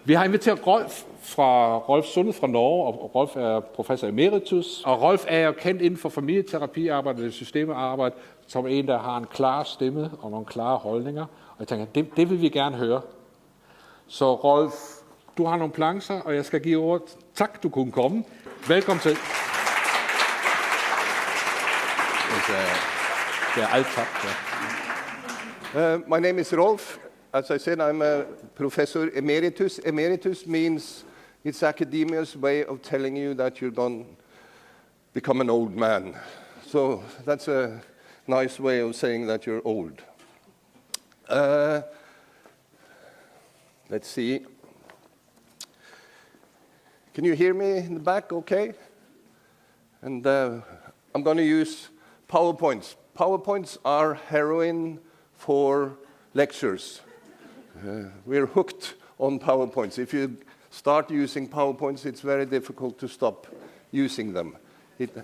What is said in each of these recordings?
Vi har inviteret Rolf Sundet fra Norge, og Rolf er professor emeritus. Og Rolf er jo kendt inden for familieterapiarbejde eller systemarbejde, som en, der har en klar stemme og nogle klare holdninger. Og jeg tænker, det vil vi gerne høre. Så Rolf, du har nogle plancher, og jeg skal give ordet. Tak, du kunne komme. Velkommen til. Ja, alt tak. Ja. My name is Rolf. As I said, I'm a professor emeritus. Emeritus means it's academia's way of telling you that you're going to become an old man. So that's a nice way of saying that you're old. Let's see. Can you hear me in the back okay? And I'm going to use PowerPoints. PowerPoints are heroin for lectures. We're hooked on PowerPoints. If you start using PowerPoints, it's very difficult to stop using them.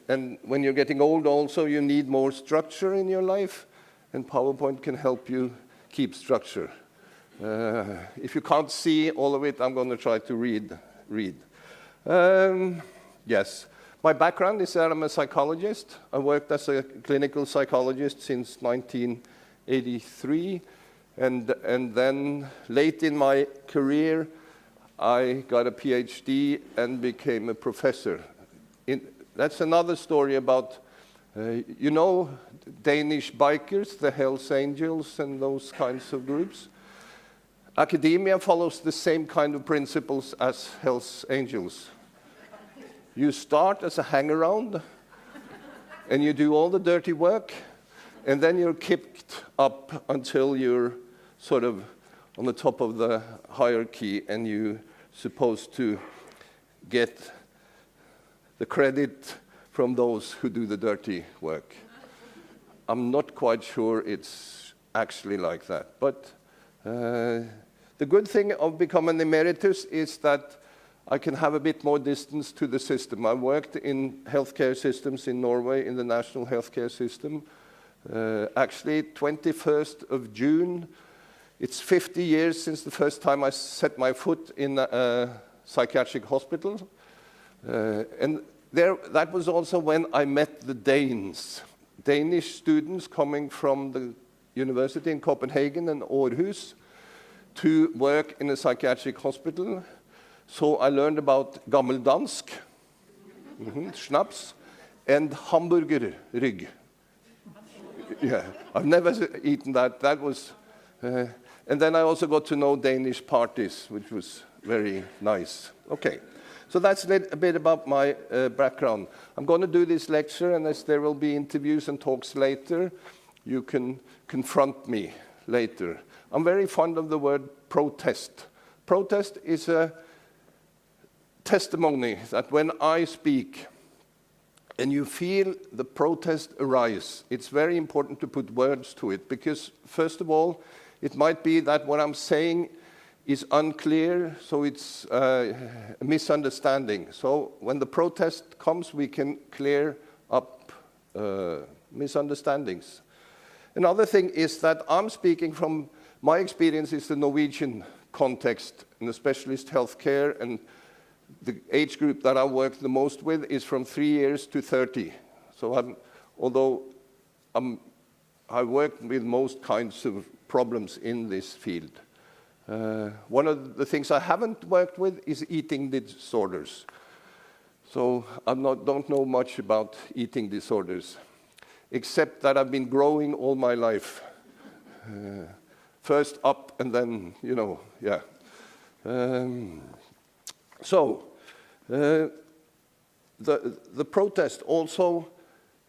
And when you're getting old also, you need more structure in your life, and PowerPoint can help you keep structure. If you can't see all of it, I'm going to try to read. Yes. My background is that I'm a psychologist. I worked as a clinical psychologist since 1983. And then late in my career, I got a PhD and became a professor. That's another story about, you know, Danish bikers, the Hells Angels and those kinds of groups. Academia follows the same kind of principles as Hells Angels. You start as a hang-around, and you do all the dirty work, and then you're kicked up until you're sort of on the top of the hierarchy, and you're supposed to get the credit from those who do the dirty work. I'm not quite sure it's actually like that. But the good thing of becoming an emeritus is that I can have a bit more distance to the system. I worked in healthcare systems in Norway, in the national healthcare system. Actually, 21st of June, it's 50 years since the first time I set my foot in a psychiatric hospital. And that was also when I met the Danes, Danish students coming from the university in Copenhagen and Aarhus to work in a psychiatric hospital. So I learned about gammeldansk, schnapps, and hamburger rygg. Yeah, I've never eaten that. That was, and then I also got to know Danish parties, which was very nice. Okay, so that's a bit about my background. I'm going to do this lecture, and as there will be interviews and talks later, you can confront me later. I'm very fond of the word protest. Protest is a testimony that when I speak and you feel the protest arise, it's very important to put words to it, because first of all, it might be that what I'm saying is unclear, so it's a misunderstanding. So when the protest comes, we can clear up misunderstandings. Another thing is that I'm speaking from my experience is the Norwegian context in the specialist healthcare, and the age group that I work the most with is from 3 years to 30. So I work with most kinds of problems in this field. One of the things I haven't worked with is eating disorders. So I don't know much about eating disorders, except that I've been growing all my life. First up and then, you know, yeah. So, the protest also,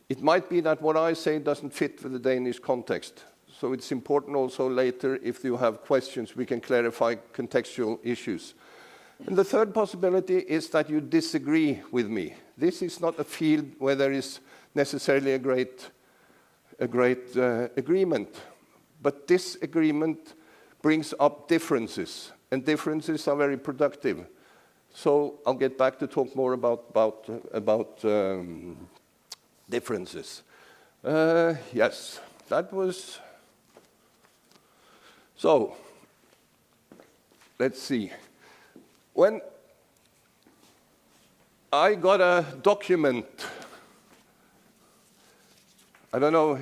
it might be that what I say doesn't fit with the Danish context. So it's important also later, if you have questions, we can clarify contextual issues. And the third possibility is that you disagree with me. This is not a field where there is necessarily a great agreement. But this agreement brings up differences, and differences are very productive. So I'll get back to talk more about differences. Yes, that was. So let's see. when I got a document, I don't know,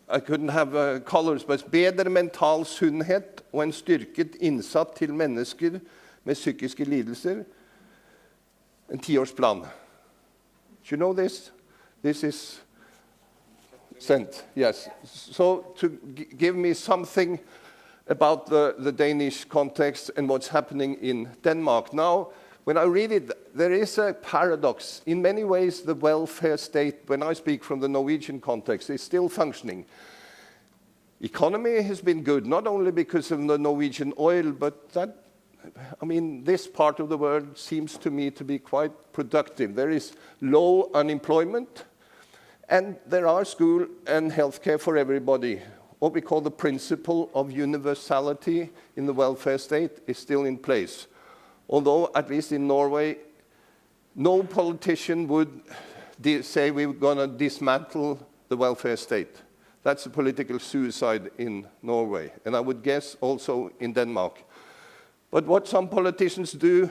I couldn't have colors, but bedre mental sunnhet og en styrket innsats til mennesker med psykiske lidelser, en 10-årsplan. Do you know this? This is sent, yes. So to give me something about the Danish context and what's happening in Denmark. Now, when I read it, there is a paradox. In many ways, the welfare state, when I speak from the Norwegian context, is still functioning. Economy has been good, not only because of the Norwegian oil, but this part of the world seems to me to be quite productive. There is low unemployment, and there are school and healthcare for everybody. What we call the principle of universality in the welfare state is still in place. Although, at least in Norway, no politician would say we're going to dismantle the welfare state. That's a political suicide in Norway, and I would guess also in Denmark. But what some politicians do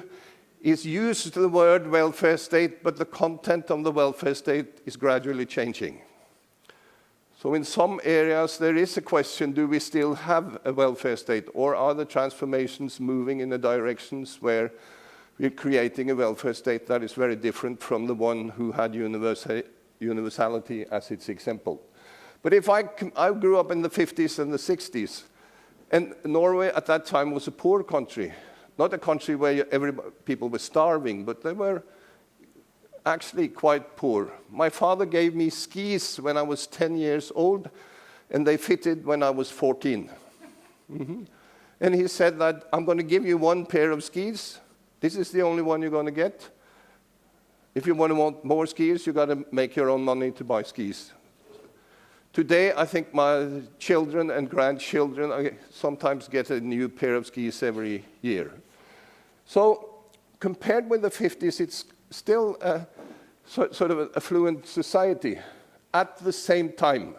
is use the word welfare state, but the content of the welfare state is gradually changing. So in some areas, there is a question, do we still have a welfare state, or are the transformations moving in the directions where we're creating a welfare state that is very different from the one who had universality as its example? But if I grew up in the 50s and the 60s, and Norway at that time was a poor country, not a country where people were starving, but they were actually quite poor. My father gave me skis when I was 10 years old, and they fitted when I was 14. And he said that, I'm going to give you one pair of skis. This is the only one you're going to get. If you want more skis, you've got to make your own money to buy skis. Today, I think my children and grandchildren sometimes get a new pair of skis every year. So compared with the 50s, it's still a sort of an affluent society. At the same time,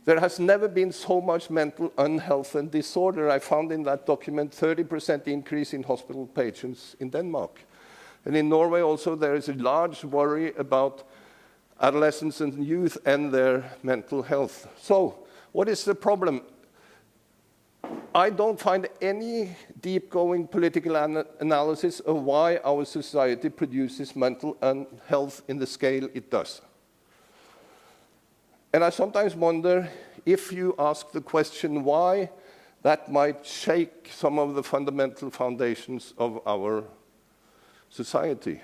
there has never been so much mental unhealth and disorder. I found in that document 30% increase in hospital patients in Denmark. And in Norway also, there is a large worry about adolescents and youth and their mental health. So, what is the problem? I don't find any deep-going political analysis of why our society produces mental health in the scale it does. And I sometimes wonder if you ask the question why, that might shake some of the fundamental foundations of our society.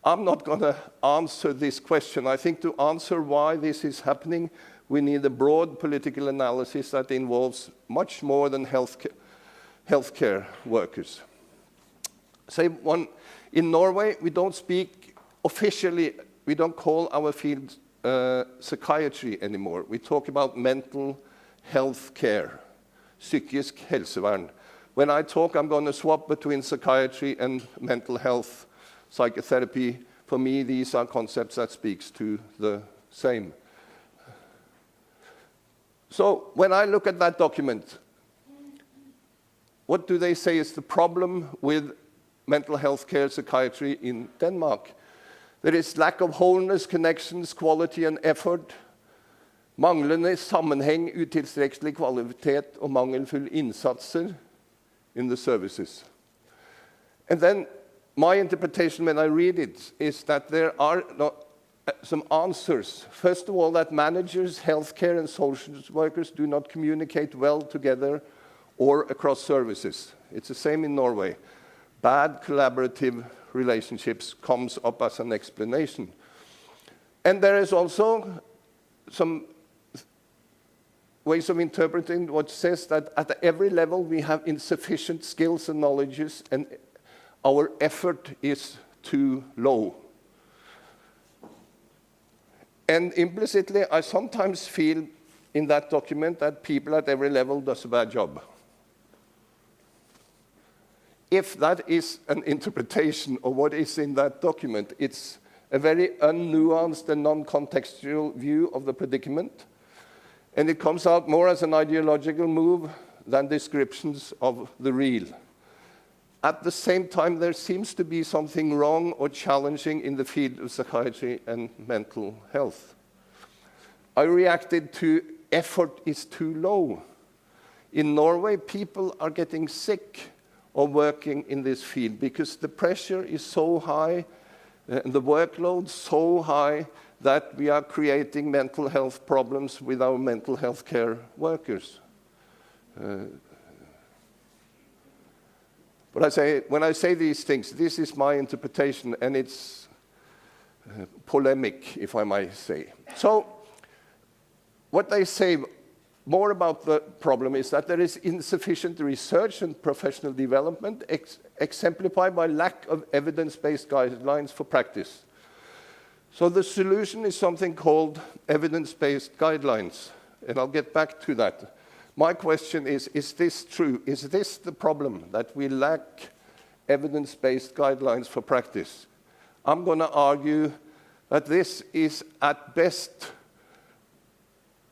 I'm not going to answer this question. I think to answer why this is happening, we need a broad political analysis that involves much more than healthcare workers. In Norway, we don't speak officially, we don't call our field psychiatry anymore. We talk about mental health care, psykisk helsevern. When I talk, I'm going to swap between psychiatry and mental health. Psychotherapy, for me, these are concepts that speaks to the same. So when I look at that document, what do they say is the problem with mental health care psychiatry in Denmark? There is lack of wholeness, connections, quality and effort, manglende sammenheng, utilstrekkelig kvalitet og mangelfull innsatser in the services. And then my interpretation when I read it is that there are some answers. First of all, that managers, healthcare and social workers do not communicate well together or across services. It's the same in Norway. Bad collaborative relationships comes up as an explanation. And there is also some ways of interpreting what says that at every level we have insufficient skills and knowledges and our effort is too low. And implicitly, I sometimes feel in that document that people at every level does a bad job. If that is an interpretation of what is in that document, it's a very unnuanced and non-contextual view of the predicament, and it comes out more as an ideological move than descriptions of the real. at the same time, there seems to be something wrong or challenging in the field of psychiatry and mental health. I reacted to effort is too low. In Norway, people are getting sick of working in this field because the pressure is so high and the workload so high that we are creating mental health problems with our mental health care workers. But when I say these things, this is my interpretation, and it's polemic, if I might say. So, what they say more about the problem is that there is insufficient research and professional development, exemplified by lack of evidence-based guidelines for practice. So the solution is something called evidence-based guidelines, and I'll get back to that. My question is this true? Is this the problem, that we lack evidence-based guidelines for practice? I'm going to argue that this is at best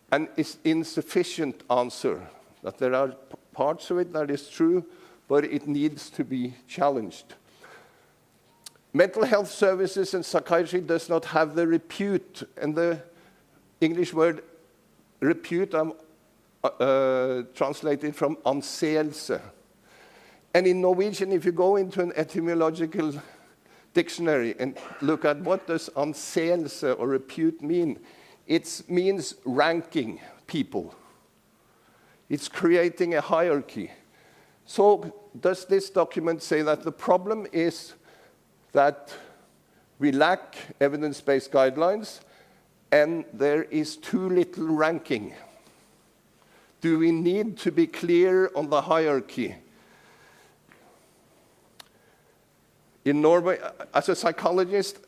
an insufficient answer, that there are parts of it that is true, but it needs to be challenged. Mental health services and psychiatry does not have the repute, and the English word repute I'm translated from anseelse. And in Norwegian, if you go into an etymological dictionary and look at what does anseelse or repute mean, it means ranking people. It's creating a hierarchy. So does this document say that the problem is that we lack evidence-based guidelines and there is too little ranking? Do we need to be clear on the hierarchy? In Norway, as a psychologist,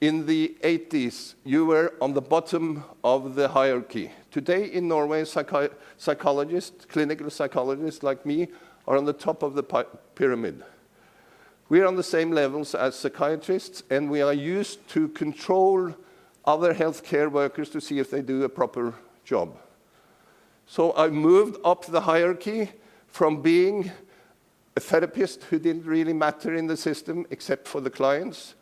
in the 80s, you were on the bottom of the hierarchy. Today in Norway, psychologists, clinical psychologists like me, are on the top of the pyramid. We are on the same levels as psychiatrists, and we are used to control other healthcare workers to see if they do a proper job. So I moved up the hierarchy from being a therapist who didn't really matter in the system except for the clients,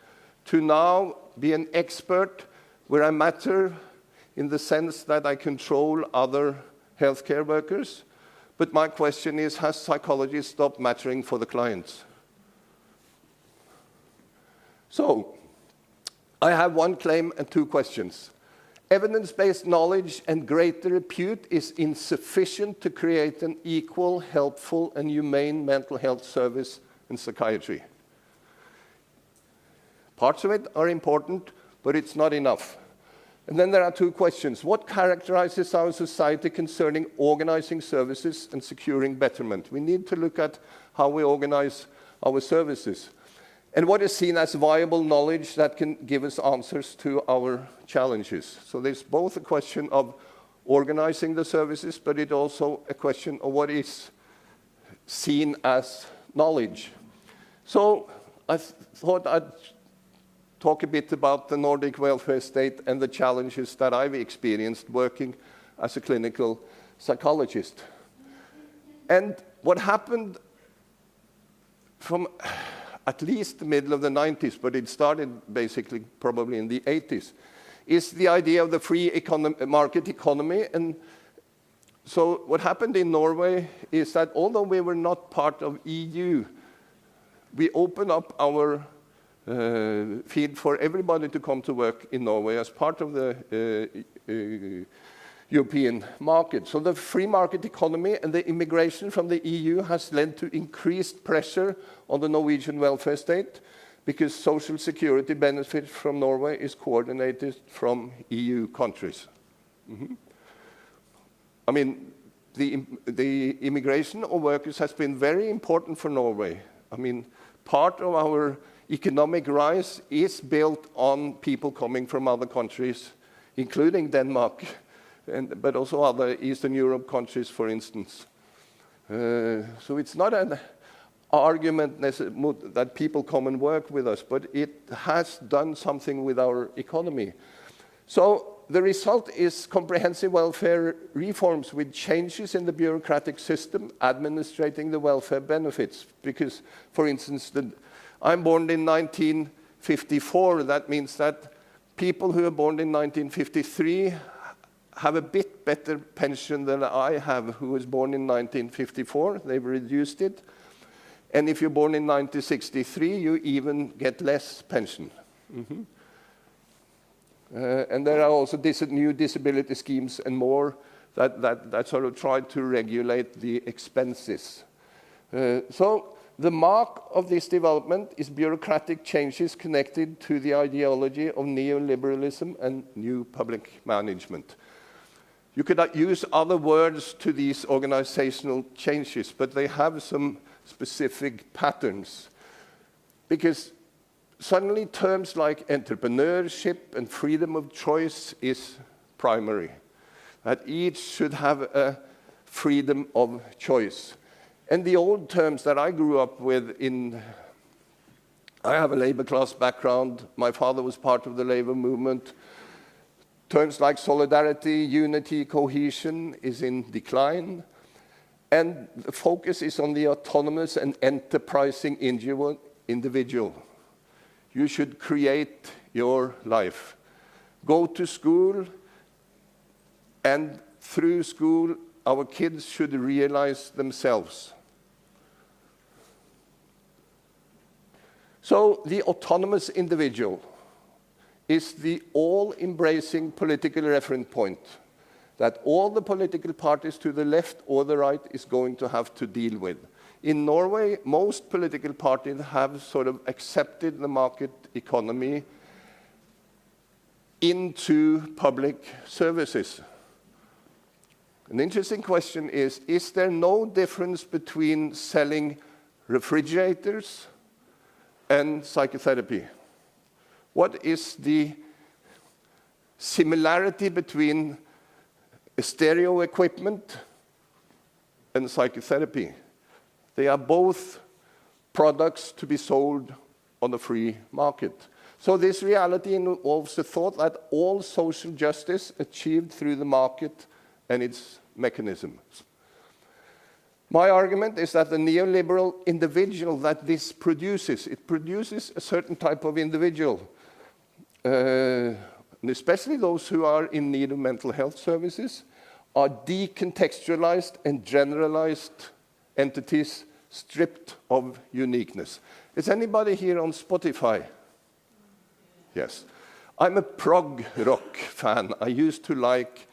to now be an expert where I matter in the sense that I control other healthcare workers. But my question is, has psychology stopped mattering for the clients? So, I have one claim and two questions. Evidence-based knowledge and greater repute is insufficient to create an equal, helpful, and humane mental health service in psychiatry. Parts of it are important, but it's not enough. And then there are two questions. What characterizes our society concerning organizing services and securing betterment? We need to look at how we organize our services. And what is seen as viable knowledge that can give us answers to our challenges. So there's both a question of organizing the services, but it's also a question of what is seen as knowledge. So I thought I'd talk a bit about the Nordic welfare state and the challenges that I've experienced working as a clinical psychologist. And what happened from at least the middle of the 90s, but it started basically probably in the 80s, is the idea of the free market economy. And so what happened in Norway is that although we were not part of EU, we opened up our field for everybody to come to work in Norway as part of the European market. So the free market economy and the immigration from the EU has led to increased pressure on the Norwegian welfare state because social security benefits from Norway is coordinated from EU countries. Mm-hmm. I mean, the immigration of workers has been very important for Norway. I mean, part of our economic rise is built on people coming from other countries, including Denmark, but also other Eastern Europe countries, for instance. So it's not an argument that people come and work with us, but it has done something with our economy. So the result is comprehensive welfare reforms with changes in the bureaucratic system administrating the welfare benefits. Because, for instance, I'm born in 1954. That means that people who are born in 1953 have a bit better pension than I have, who was born in 1954. They've reduced it. And if you're born in 1963, you even get less pension. And there are also new disability schemes and more that sort of try to regulate the expenses. So the mark of this development is bureaucratic changes connected to the ideology of neoliberalism and new public management. You could use other words to these organizational changes, but they have some specific patterns. Because suddenly terms like entrepreneurship and freedom of choice is primary. That each should have a freedom of choice. And the old terms that I grew up with I have a labor class background. My father was part of the labor movement. Terms like solidarity, unity, cohesion is in decline. And the focus is on the autonomous and enterprising individual. You should create your life. Go to school, and through school, our kids should realize themselves. So the autonomous individual is the all-embracing political reference point that all the political parties to the left or the right is going to have to deal with. In Norway, most political parties have sort of accepted the market economy into public services. An interesting question is there no difference between selling refrigerators and psychotherapy? What is the similarity between stereo equipment and psychotherapy? They are both products to be sold on the free market. So this reality involves the thought that all social justice achieved through the market and its mechanisms. My argument is that the neoliberal individual that this produces, it produces a certain type of individual, and especially those who are in need of mental health services, are decontextualized and generalized entities stripped of uniqueness. Is anybody here on Spotify? Yes. I'm a prog rock fan. I used to like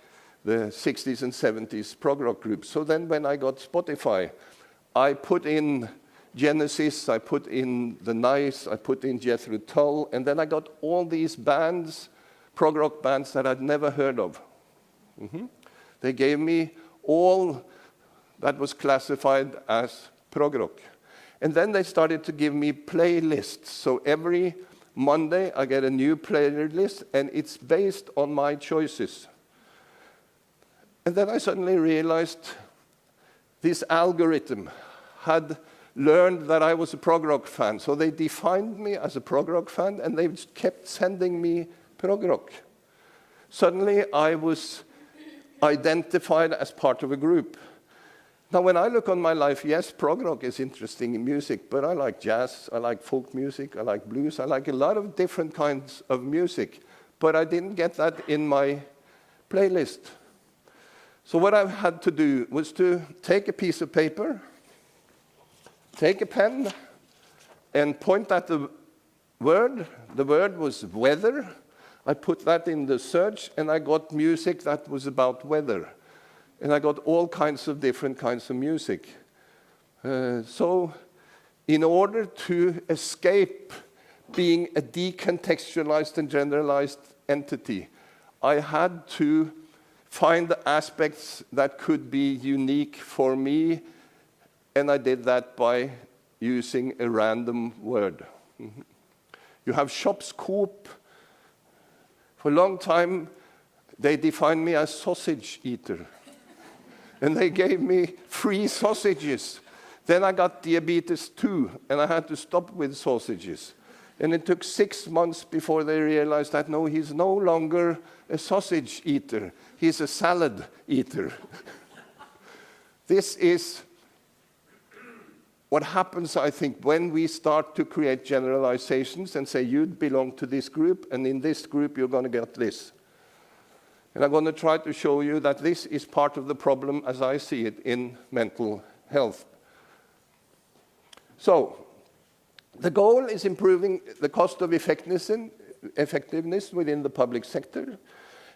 the 60s and 70s prog rock groups. So then when I got Spotify, I put in Genesis, I put in The Nice, I put in Jethro Tull, and then I got all these bands, prog rock bands that I'd never heard of. They gave me all that was classified as prog rock. And then they started to give me playlists. So every Monday I get a new playlist, and it's based on my choices. And then I suddenly realized this algorithm had learned that I was a prog rock fan. So they defined me as a prog rock fan, and they kept sending me prog rock. Suddenly I was identified as part of a group. Now, when I look on my life, yes, prog rock is interesting in music, but I like jazz, I like folk music, I like blues, I like a lot of different kinds of music, but I didn't get that in my playlist. So what I had to do was to take a piece of paper, take a pen, and point at the word. The word was weather. I put that in the search, and I got music that was about weather. And I got all kinds of different kinds of music. So in order to escape being a decontextualized and generalized entity, I had to find the aspects that could be unique for me, and I did that by using a random word. You have shops, Coop. For a long time, they defined me as sausage eater. And they gave me free sausages. Then I got diabetes too, and I had to stop with sausages. And it took 6 months before they realized that, no, he's no longer a sausage eater. He's a salad eater. This is what happens, I think, when we start to create generalizations and say, you belong to this group, and in this group you're going to get this. And I'm going to try to show you that this is part of the problem as I see it in mental health. So, the goal is improving the cost of effectiveness within the public sector.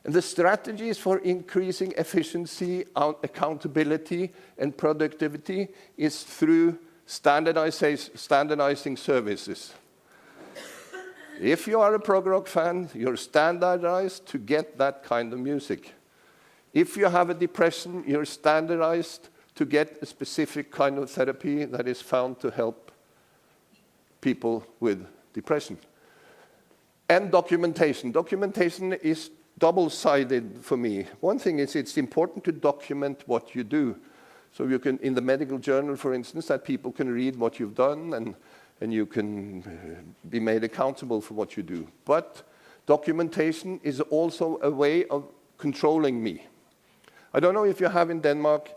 And the strategies for increasing efficiency, accountability, and productivity is through standardizing services. If you are a prog rock fan, you're standardized to get that kind of music. If you have a depression, you're standardized to get a specific kind of therapy that is found to help people with depression. And documentation. Documentation is double-sided for me. One thing is it's important to document what you do. So you can, in the medical journal, for instance, that people can read what you've done and you can be made accountable for what you do. But documentation is also a way of controlling me. I don't know if you have in Denmark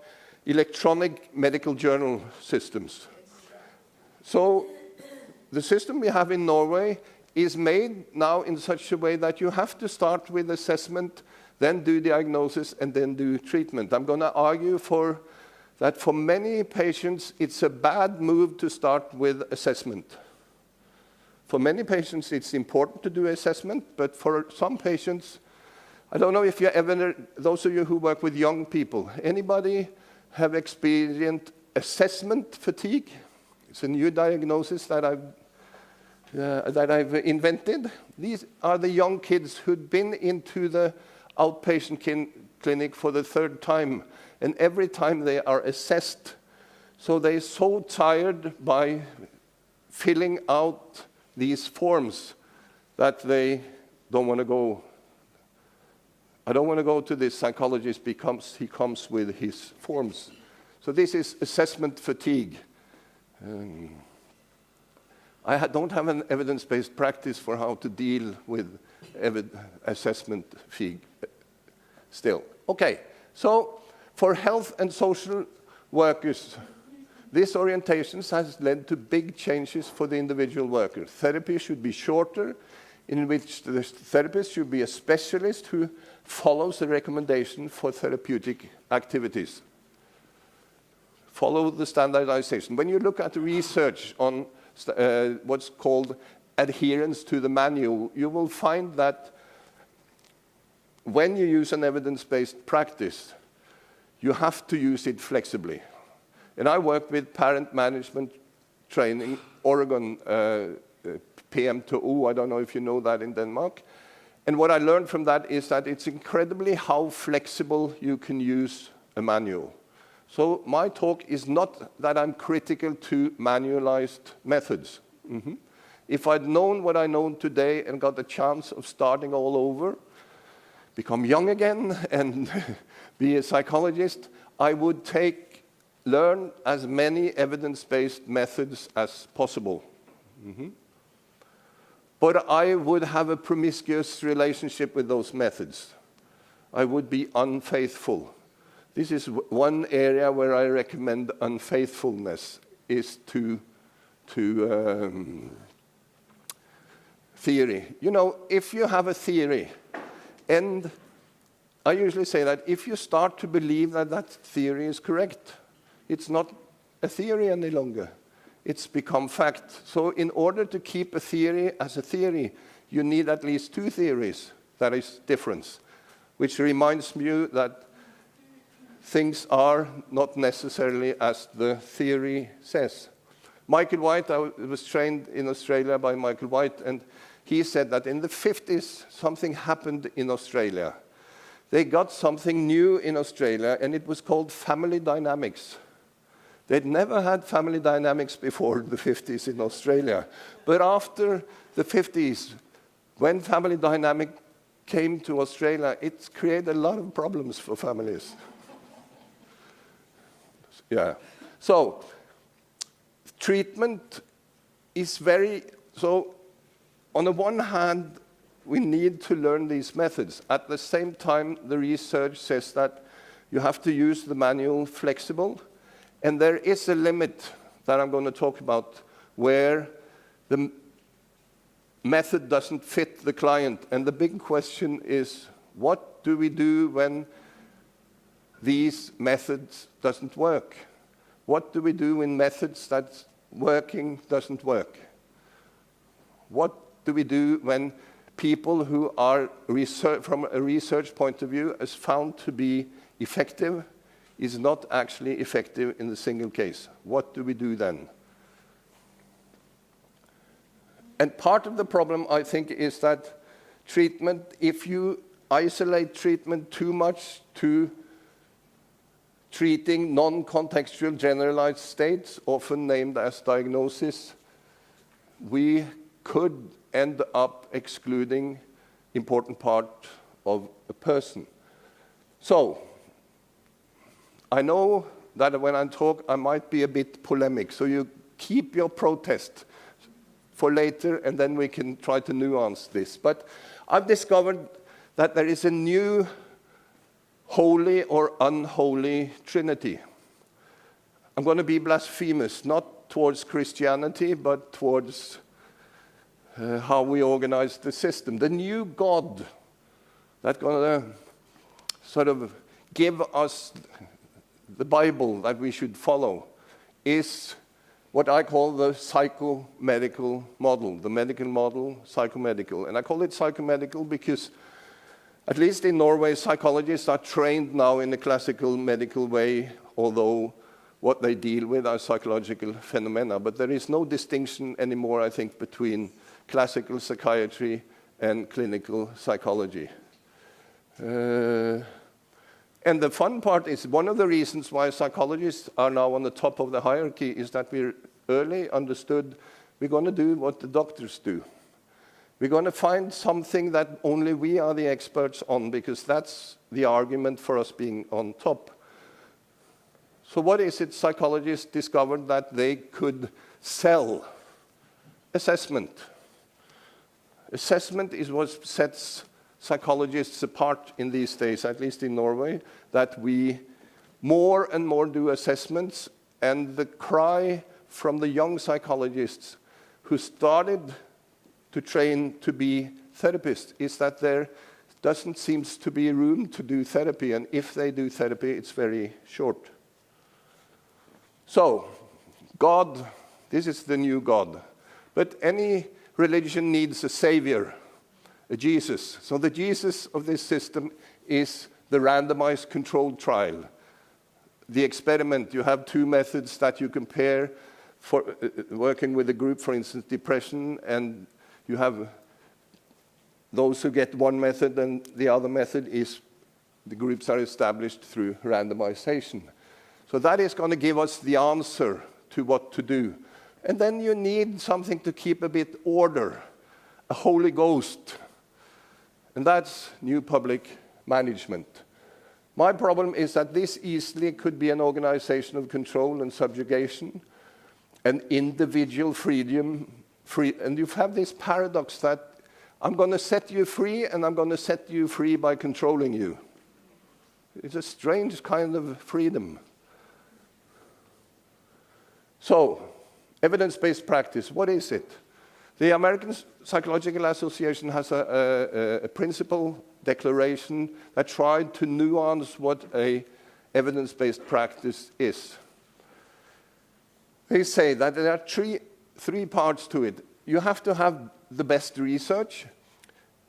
electronic medical journal systems. So the system we have in Norway is made now in such a way that you have to start with assessment, then do diagnosis, and then do treatment. I'm going to argue that for many patients, it's a bad move to start with assessment. For many patients, it's important to do assessment, but for some patients, I don't know if you ever, those of you who work with young people, anybody have experienced assessment fatigue? It's a new diagnosis that I've invented. These are the young kids who'd been into the outpatient clinic for the third time, and every time they are assessed, so they're so tired by filling out these forms that they don't want to go. I don't want to go to this psychologist because he comes with his forms. So this is assessment fatigue. I don't have an evidence-based practice for how to deal with assessment fatigue still. Okay, so for health and social workers, this orientation has led to big changes for the individual worker. Therapy should be shorter, in which the therapist should be a specialist who follows the recommendation for therapeutic activities. Follow the standardization. When you look at the research on what's called adherence to the manual, you will find that when you use an evidence-based practice, you have to use it flexibly. And I worked with parent management training, Oregon PM2O, I don't know if you know that in Denmark. And what I learned from that is that it's incredibly how flexible you can use a manual. So my talk is not that I'm critical to manualized methods. If I'd known what I know today and got the chance of starting all over, become young again and be a psychologist, I would learn as many evidence-based methods as possible. But I would have a promiscuous relationship with those methods. I would be unfaithful. This is one area where I recommend unfaithfulness, is to theory. You know, if you have a theory, and I usually say that if you start to believe that that theory is correct, it's not a theory any longer. It's become fact. So in order to keep a theory as a theory, you need at least two theories. That is difference, which reminds me that things are not necessarily as the theory says. Michael White, I was trained in Australia by Michael White, and he said that in the 50s, something happened in Australia. They got something new in Australia, and it was called family dynamics. They'd never had family dynamics before the 50s in Australia. But after the 50s, when family dynamic came to Australia, it created a lot of problems for families. Yeah. So treatment is so on the one hand, we need to learn these methods. At the same time, the research says that you have to use the manual flexible, and there is a limit that I'm going to talk about where the method doesn't fit the client. And the big question is, what do we do when these methods doesn't work? What do we do when methods that's working doesn't work? What do we do when people who are from a research point of view is found to be effective is not actually effective in the single case? What do we do then? And part of the problem, I think, is that treatment, if you isolate treatment too much to treating non-contextual generalized states, often named as diagnosis, we could end up excluding important part of a person. So, I know that when I talk, I might be a bit polemic, so you keep your protest for later, and then we can try to nuance this. But I've discovered that there is a new holy or unholy trinity. I'm going to be blasphemous, not towards Christianity, but towards how we organize the system. The new God that's going to sort of give us the Bible that we should follow is what I call the psychomedical model, the medical model, psychomedical. And I call it psychomedical because, at least in Norway, psychologists are trained now in a classical medical way, although what they deal with are psychological phenomena. But there is no distinction anymore, I think, between classical psychiatry and clinical psychology. And the fun part is one of the reasons why psychologists are now on the top of the hierarchy is that we early understood we're going to do what the doctors do. We're going to find something that only we are the experts on, because that's the argument for us being on top. So what is it psychologists discovered? That they could sell assessment. Assessment is what sets psychologists apart in these days, at least in Norway, that we more and more do assessments, and the cry from the young psychologists who started to train to be therapists is that there doesn't seem to be room to do therapy, and if they do therapy, it's very short. So, God, this is the new God. But any religion needs a savior, a Jesus. So the Jesus of this system is the randomized controlled trial. The experiment, you have two methods that you compare for working with a group, for instance, depression, and you have those who get one method, and the other method is the groups are established through randomization. So that is going to give us the answer to what to do. And then you need something to keep a bit order, a Holy Ghost. And that's new public management. My problem is that this easily could be an organization of control and subjugation, an individual freedom, and you have this paradox that I'm going to set you free, and I'm going to set you free by controlling you. It's a strange kind of freedom. So, evidence-based practice, what is it? The American Psychological Association has a principle declaration that tried to nuance what an evidence-based practice is. They say that there are three parts to it. You have to have the best research,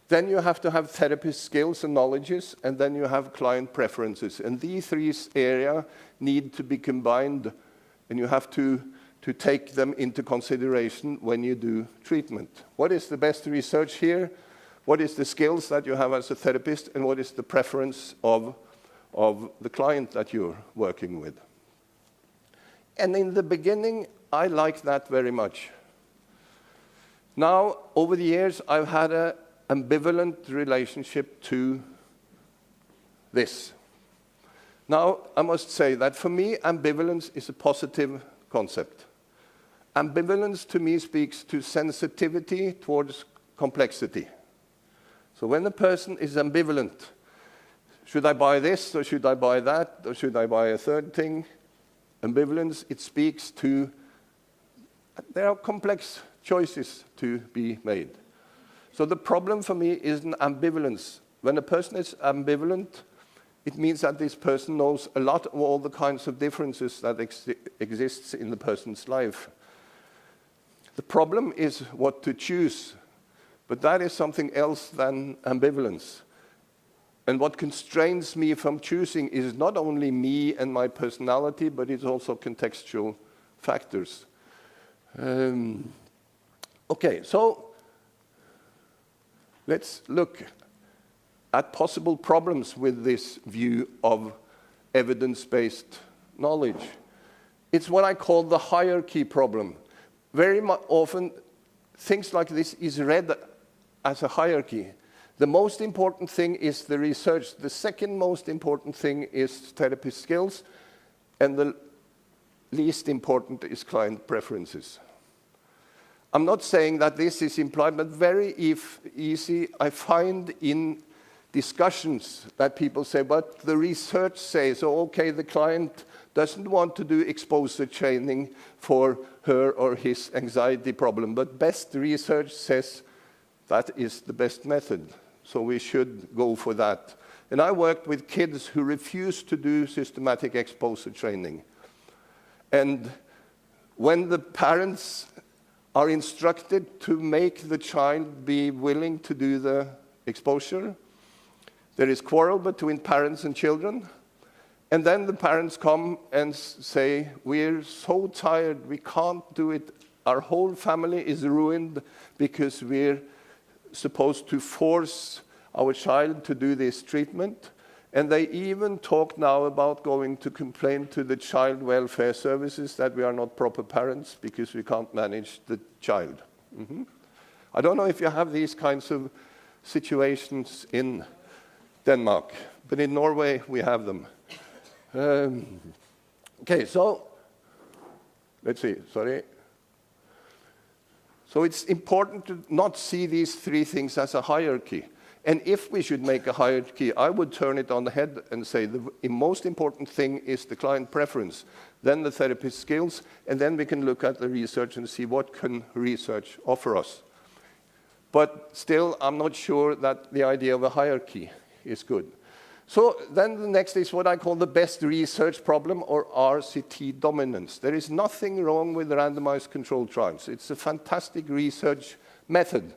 then you have to have therapist skills and knowledges, and then you have client preferences. And these three areas need to be combined, and you have to take them into consideration when you do treatment. What is the best research here? What is the skills that you have as a therapist, and what is the preference of the client that you're working with? And in the beginning, I liked that very much. Now, over the years, I've had an ambivalent relationship to this. Now, I must say that for me, ambivalence is a positive concept. Ambivalence to me speaks to sensitivity towards complexity. So when a person is ambivalent, should I buy this, or should I buy that, or should I buy a third thing? Ambivalence, it speaks to, there are complex choices to be made. So the problem for me is an ambivalence. When a person is ambivalent, it means that this person knows a lot of all the kinds of differences that exists in the person's life. The problem is what to choose, but that is something else than ambivalence. And what constrains me from choosing is not only me and my personality, but it's also contextual factors. Okay, so let's look at possible problems with this view of evidence-based knowledge. It's what I call the hierarchy problem. Very often, things like this is read as a hierarchy. The most important thing is the research. The second most important thing is therapy skills. And the least important is client preferences. I'm not saying that this is implied, but very easy. I find in discussions that people say, but the research says, oh, okay, the client doesn't want to do exposure training for her or his anxiety problem, but best research says that is the best method. So we should go for that. And I worked with kids who refused to do systematic exposure training. And when the parents are instructed to make the child be willing to do the exposure, there is quarrel between parents and children. And then the parents come and say, we're so tired, we can't do it. Our whole family is ruined because we're supposed to force our child to do this treatment. And they even talk now about going to complain to the child welfare services that we are not proper parents because we can't manage the child. I don't know if you have these kinds of situations in Denmark, but in Norway we have them. Okay, so let's see, sorry. So it's important to not see these three things as a hierarchy. And if we should make a hierarchy, I would turn it on the head and say the most important thing is the client preference, then the therapist skills, and then we can look at the research and see what can research offer us. But still, I'm not sure that the idea of a hierarchy is good. So then the next is what I call the best research problem, or RCT dominance. There is nothing wrong with randomized controlled trials. It's a fantastic research method,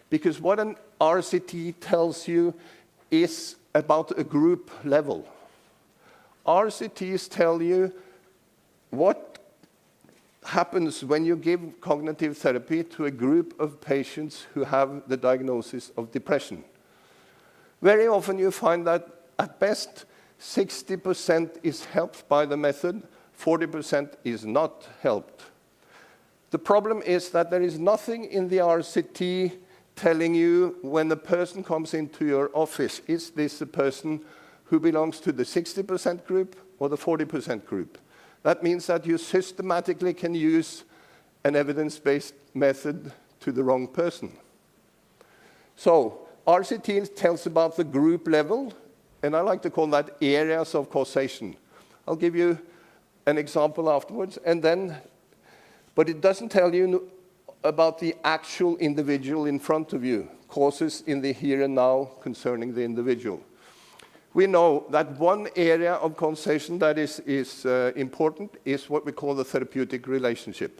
because what an RCT tells you is about a group level. RCTs tell you what happens when you give cognitive therapy to a group of patients who have the diagnosis of depression. Very often you find that at best 60% is helped by the method, 40% is not helped. The problem is that there is nothing in the RCT telling you when the person comes into your office, is this a person who belongs to the 60% group or the 40% group? That means that you systematically can use an evidence-based method to the wrong person. So RCT tells about the group level, and I like to call that areas of causation. I'll give you an example afterwards, but it doesn't tell you about the actual individual in front of you, causes in the here and now concerning the individual. We know that one area of causation that is important is what we call the therapeutic relationship.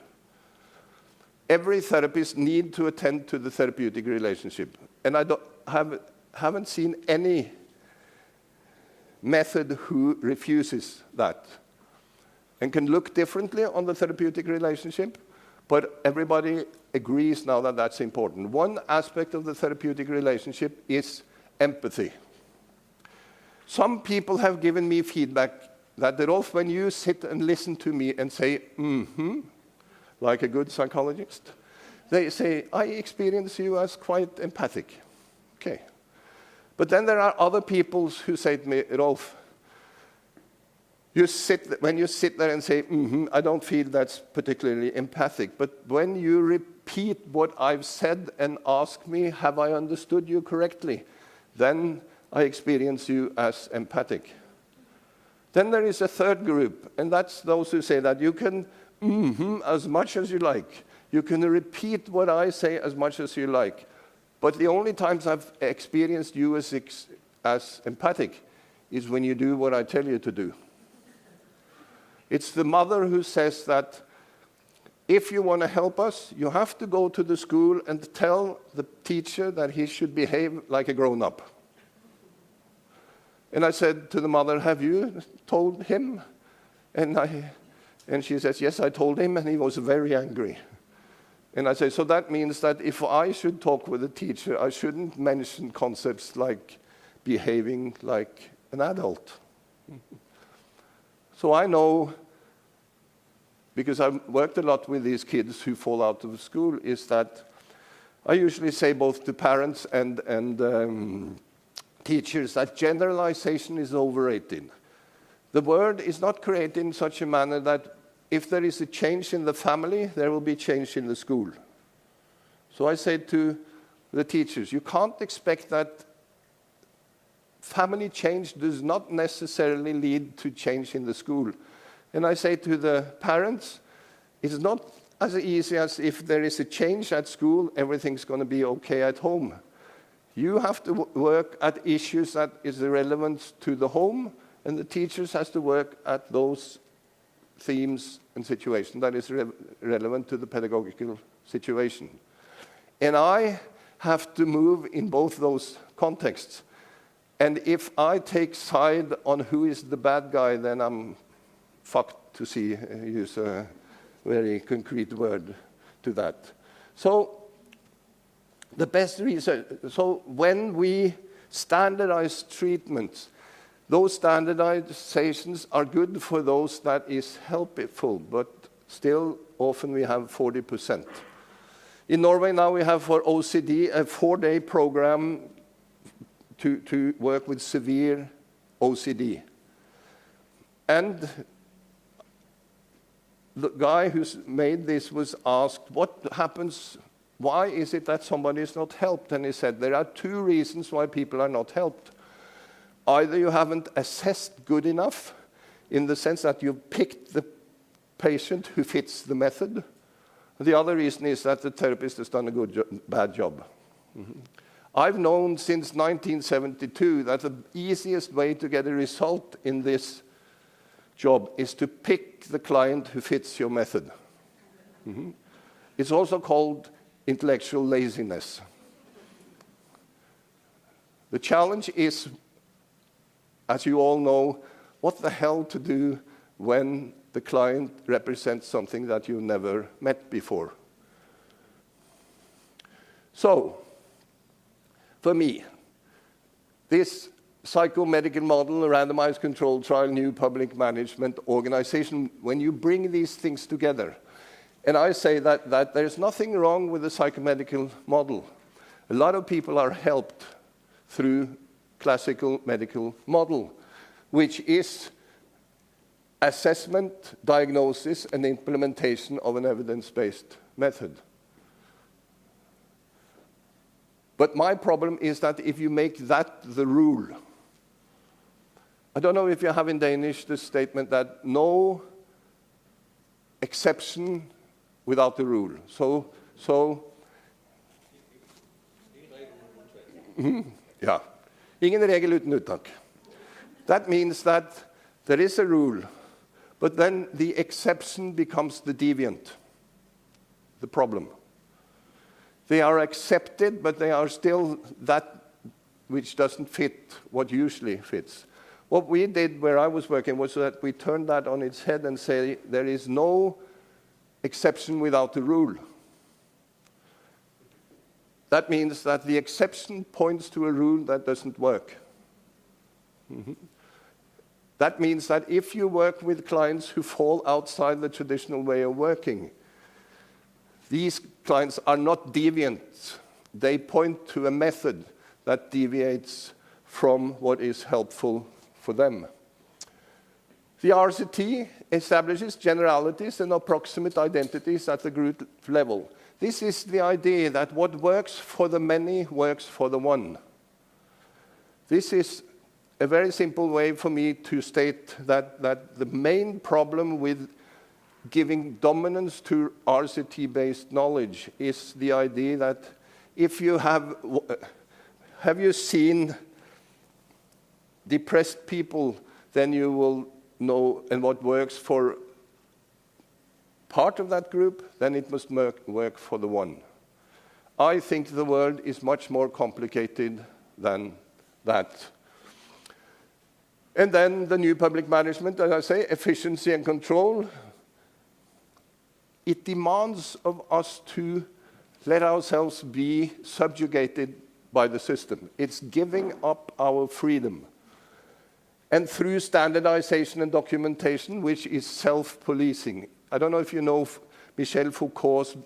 Every therapist needs to attend to the therapeutic relationship. And I haven't seen any method who refuses that and can look differently on the therapeutic relationship, but everybody agrees now that that's important. One aspect of the therapeutic relationship is empathy. Some people have given me feedback that, Rolf, when you sit and listen to me and say, like a good psychologist, they say, I experience you as quite empathic. Okay. But then there are other people who say to me, Rolf, when you sit there and say, I don't feel that's particularly empathic, but when you repeat what I've said and ask me, have I understood you correctly, then I experience you as empathic. Then there is a third group, and that's those who say that you can as much as you like. You can repeat what I say as much as you like. But the only times I've experienced you as empathic is when you do what I tell you to do. It's the mother who says that if you want to help us, you have to go to the school and tell the teacher that he should behave like a grown-up. And I said to the mother, have you told him? And she says, yes, I told him, and he was very angry. And I say, so that means that if I should talk with a teacher, I shouldn't mention concepts like behaving like an adult. So I know, because I've worked a lot with these kids who fall out of school, is that I usually say both to parents and teachers that generalization is overrated. The word is not created in such a manner that if there is a change in the family, there will be change in the school. So I say to the teachers, you can't expect that family change does not necessarily lead to change in the school. And I say to the parents, it's not as easy as if there is a change at school, everything's going to be okay at home. You have to work at issues that is relevant to the home, and the teachers has to work at those themes and situations that is relevant to the pedagogical situation. And I have to move in both those contexts. And if I take side on who is the bad guy, then I'm fucked, to use a very concrete word to that. So the best research, so when we standardize treatments, those standardizations are good for those that is helpful, but still often we have 40%. In Norway now we have for OCD a 4-day program to work with severe OCD. And the guy who's made this was asked, what happens, why is it that somebody is not helped? And he said, there are 2 reasons why people are not helped. Either you haven't assessed good enough, in the sense that you've picked the patient who fits the method. The other reason is that the therapist has done a bad job. I've known since 1972 that the easiest way to get a result in this job is to pick the client who fits your method. It's also called intellectual laziness. The challenge is, as you all know, what the hell to do when the client represents something that you've never met before. So, for me, this psychomedical model, randomized controlled trial, new public management organization, when you bring these things together, and I say that there's nothing wrong with the psychomedical model. A lot of people are helped through classical medical model, which is assessment, diagnosis, and implementation of an evidence-based method. But my problem is that if you make that the rule, I don't know if you have in Danish the statement that no exception without the rule. Yeah. Ingen regel uten unntak. That means that there is a rule, but then the exception becomes the deviant, the problem. They are accepted, but they are still that which doesn't fit what usually fits. What we did where I was working was that we turned that on its head and say there is no exception without the rule. That means that the exception points to a rule that doesn't work. That means that if you work with clients who fall outside the traditional way of working, these clients are not deviant. They point to a method that deviates from what is helpful for them. The RCT establishes generalities and approximate identities at the group level. This is the idea that what works for the many works for the one. This is a very simple way for me to state that the main problem with giving dominance to RCT-based knowledge is the idea that if you have you seen depressed people, then you will know, and what works for part of that group, then it must work for the one. I think the world is much more complicated than that. And then the new public management, as I say, efficiency and control. It demands of us to let ourselves be subjugated by the system. It's giving up our freedom. And through standardization and documentation, which is self-policing. I don't know if you know Michel Foucault's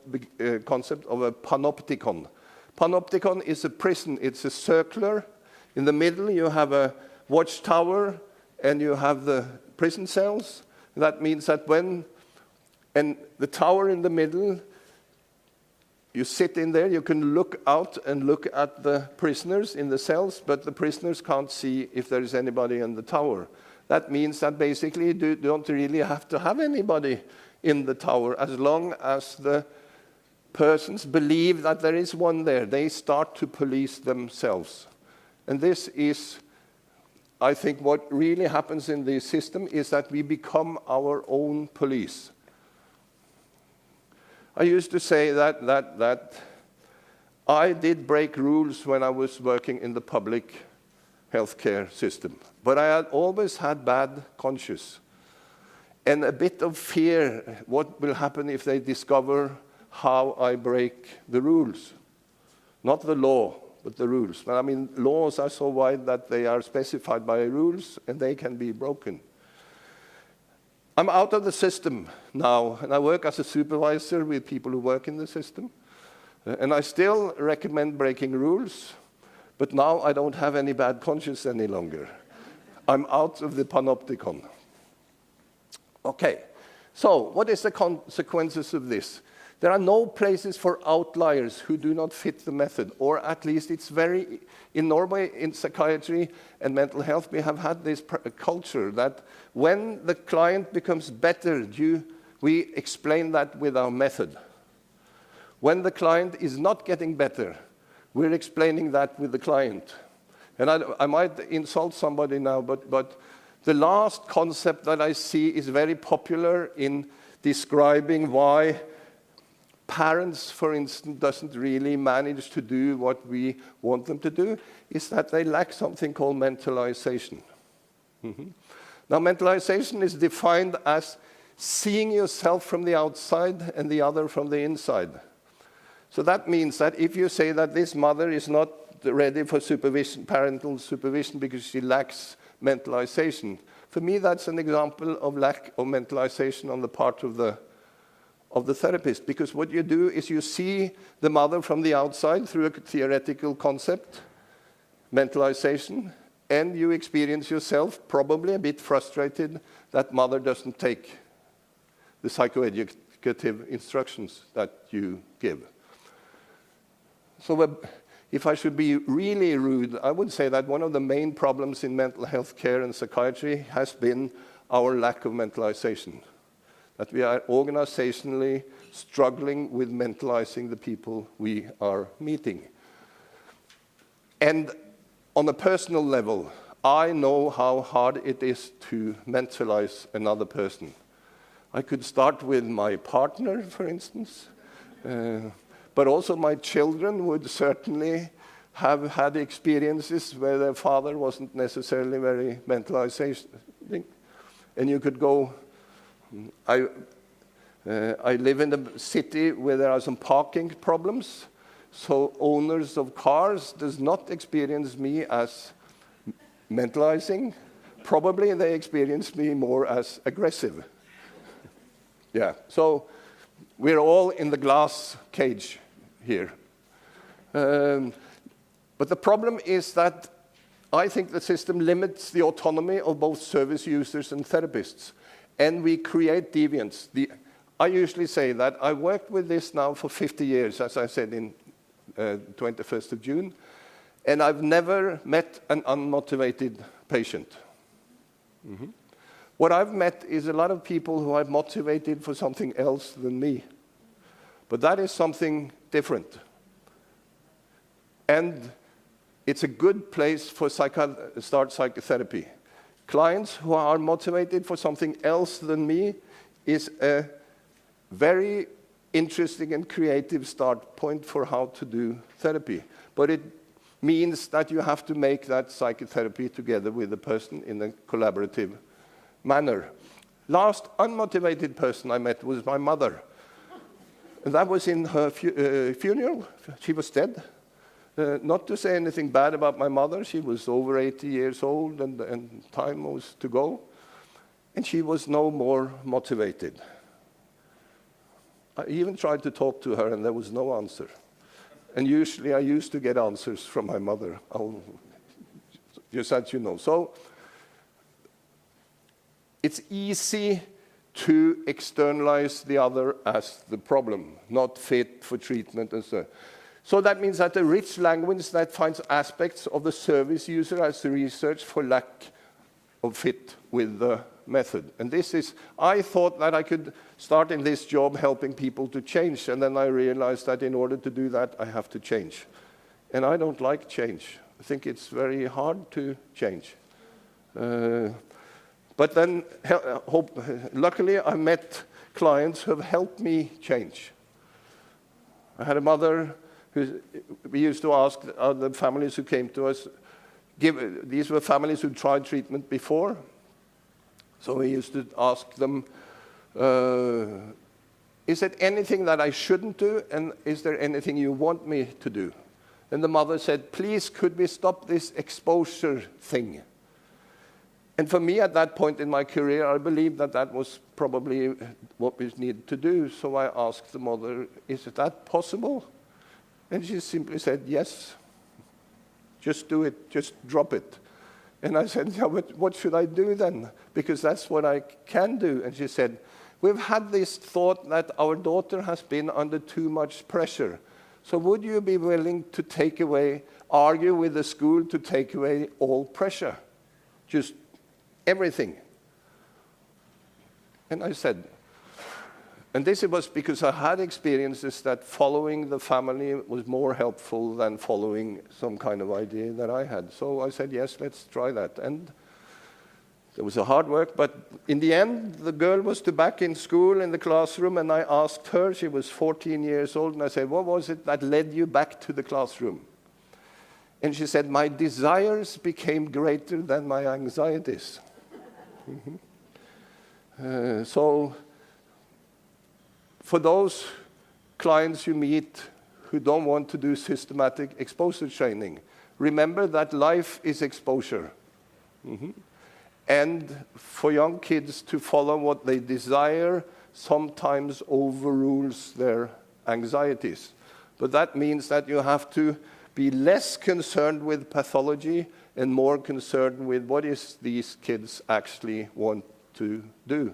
concept of a panopticon. Panopticon is a prison. It's a circular. In the middle, you have a watchtower, and you have the prison cells. That means that and the tower in the middle, you sit in there, you can look out and look at the prisoners in the cells, but the prisoners can't see if there is anybody in the tower. That means that basically you don't really have to have anybody in the tower as long as the persons believe that there is one there. They start to police themselves. And this is, I think, what really happens in this system is that we become our own police. I used to say that I did break rules when I was working in the public healthcare system, but I had always had bad conscience and a bit of fear what will happen if they discover how I break the rules. Not the law, but the rules. But I mean, laws are so wide that they are specified by rules and they can be broken. I'm out of the system now, and I work as a supervisor with people who work in the system. And I still recommend breaking rules, but now I don't have any bad conscience any longer. I'm out of the panopticon. Okay, so what is the consequences of this? There are no places for outliers who do not fit the method, or at least it's very, in Norway, in psychiatry and mental health, we have had this culture that when the client becomes better, we explain that with our method. When the client is not getting better, we're explaining that with the client. And I might insult somebody now, but the last concept that I see is very popular in describing why parents, for instance, doesn't really manage to do what we want them to do, is that they lack something called mentalization. Now, mentalization is defined as seeing yourself from the outside and the other from the inside. So that means that if you say that this mother is not ready for supervision, parental supervision, because she lacks mentalization, for me that's an example of lack of mentalization on the part of the therapist, because what you do is you see the mother from the outside through a theoretical concept, mentalization, and you experience yourself probably a bit frustrated that mother doesn't take the psychoeducative instructions that you give. So if I should be really rude, I would say that one of the main problems in mental health care and psychiatry has been our lack of mentalization. That we are organizationally struggling with mentalizing the people we are meeting. And on a personal level, I know how hard it is to mentalize another person. I could start with my partner, for instance, but also my children would certainly have had experiences where their father wasn't necessarily very mentalizing. And you could go, I live in a city where there are some parking problems, so owners of cars does not experience me as mentalizing. Probably they experience me more as aggressive. Yeah, so we're all in the glass cage here. But the problem is that I think the system limits the autonomy of both service users and therapists, and we create deviance. I usually say that I worked with this now for 50 years, as I said in 21st of June, and I've never met an unmotivated patient. What I've met is a lot of people who are motivated for something else than me. But that is something different. And it's a good place for start psychotherapy. Clients who are motivated for something else than me is a very interesting and creative start point for how to do therapy. But it means that you have to make that psychotherapy together with the person in a collaborative manner. Last unmotivated person I met was my mother. And that was in her funeral. She was dead. Not to say anything bad about my mother. She was over 80 years old and time was to go. And she was no more motivated. I even tried to talk to her and there was no answer. And usually I used to get answers from my mother, just as you know. So it's easy to externalize the other as the problem, not fit for treatment and so on. So that means that a rich language that finds aspects of the service user as the research for lack of fit with the method. And this is, I thought that I could start in this job helping people to change, and then I realized that in order to do that, I have to change. And I don't like change. I think it's very hard to change. But then, luckily, I met clients who have helped me change. I had a mother who we used to ask the families who came to us, these were families who tried treatment before. So we used to ask them, is there anything that I shouldn't do, and is there anything you want me to do? And the mother said, please, could we stop this exposure thing? And for me, at that point in my career, I believed that that was probably what we needed to do. So I asked the mother, is that possible? And she simply said, yes. Just do it. Just drop it. And I said, yeah, but what should I do then? Because that's what I can do. And she said, we've had this thought that our daughter has been under too much pressure. So would you be willing to argue with the school to take away all pressure? Just everything. And I said, and this was because I had experiences that following the family was more helpful than following some kind of idea that I had. So I said, yes, let's try that. And it was a hard work, but in the end, the girl was back in school in the classroom, and I asked her, she was 14 years old, and I said, what was it that led you back to the classroom? And she said, my desires became greater than my anxieties. So for those clients you meet who don't want to do systematic exposure training, remember that life is exposure. And for young kids to follow what they desire sometimes overrules their anxieties. But that means that you have to be less concerned with pathology and more concerned with what is these kids actually want to do.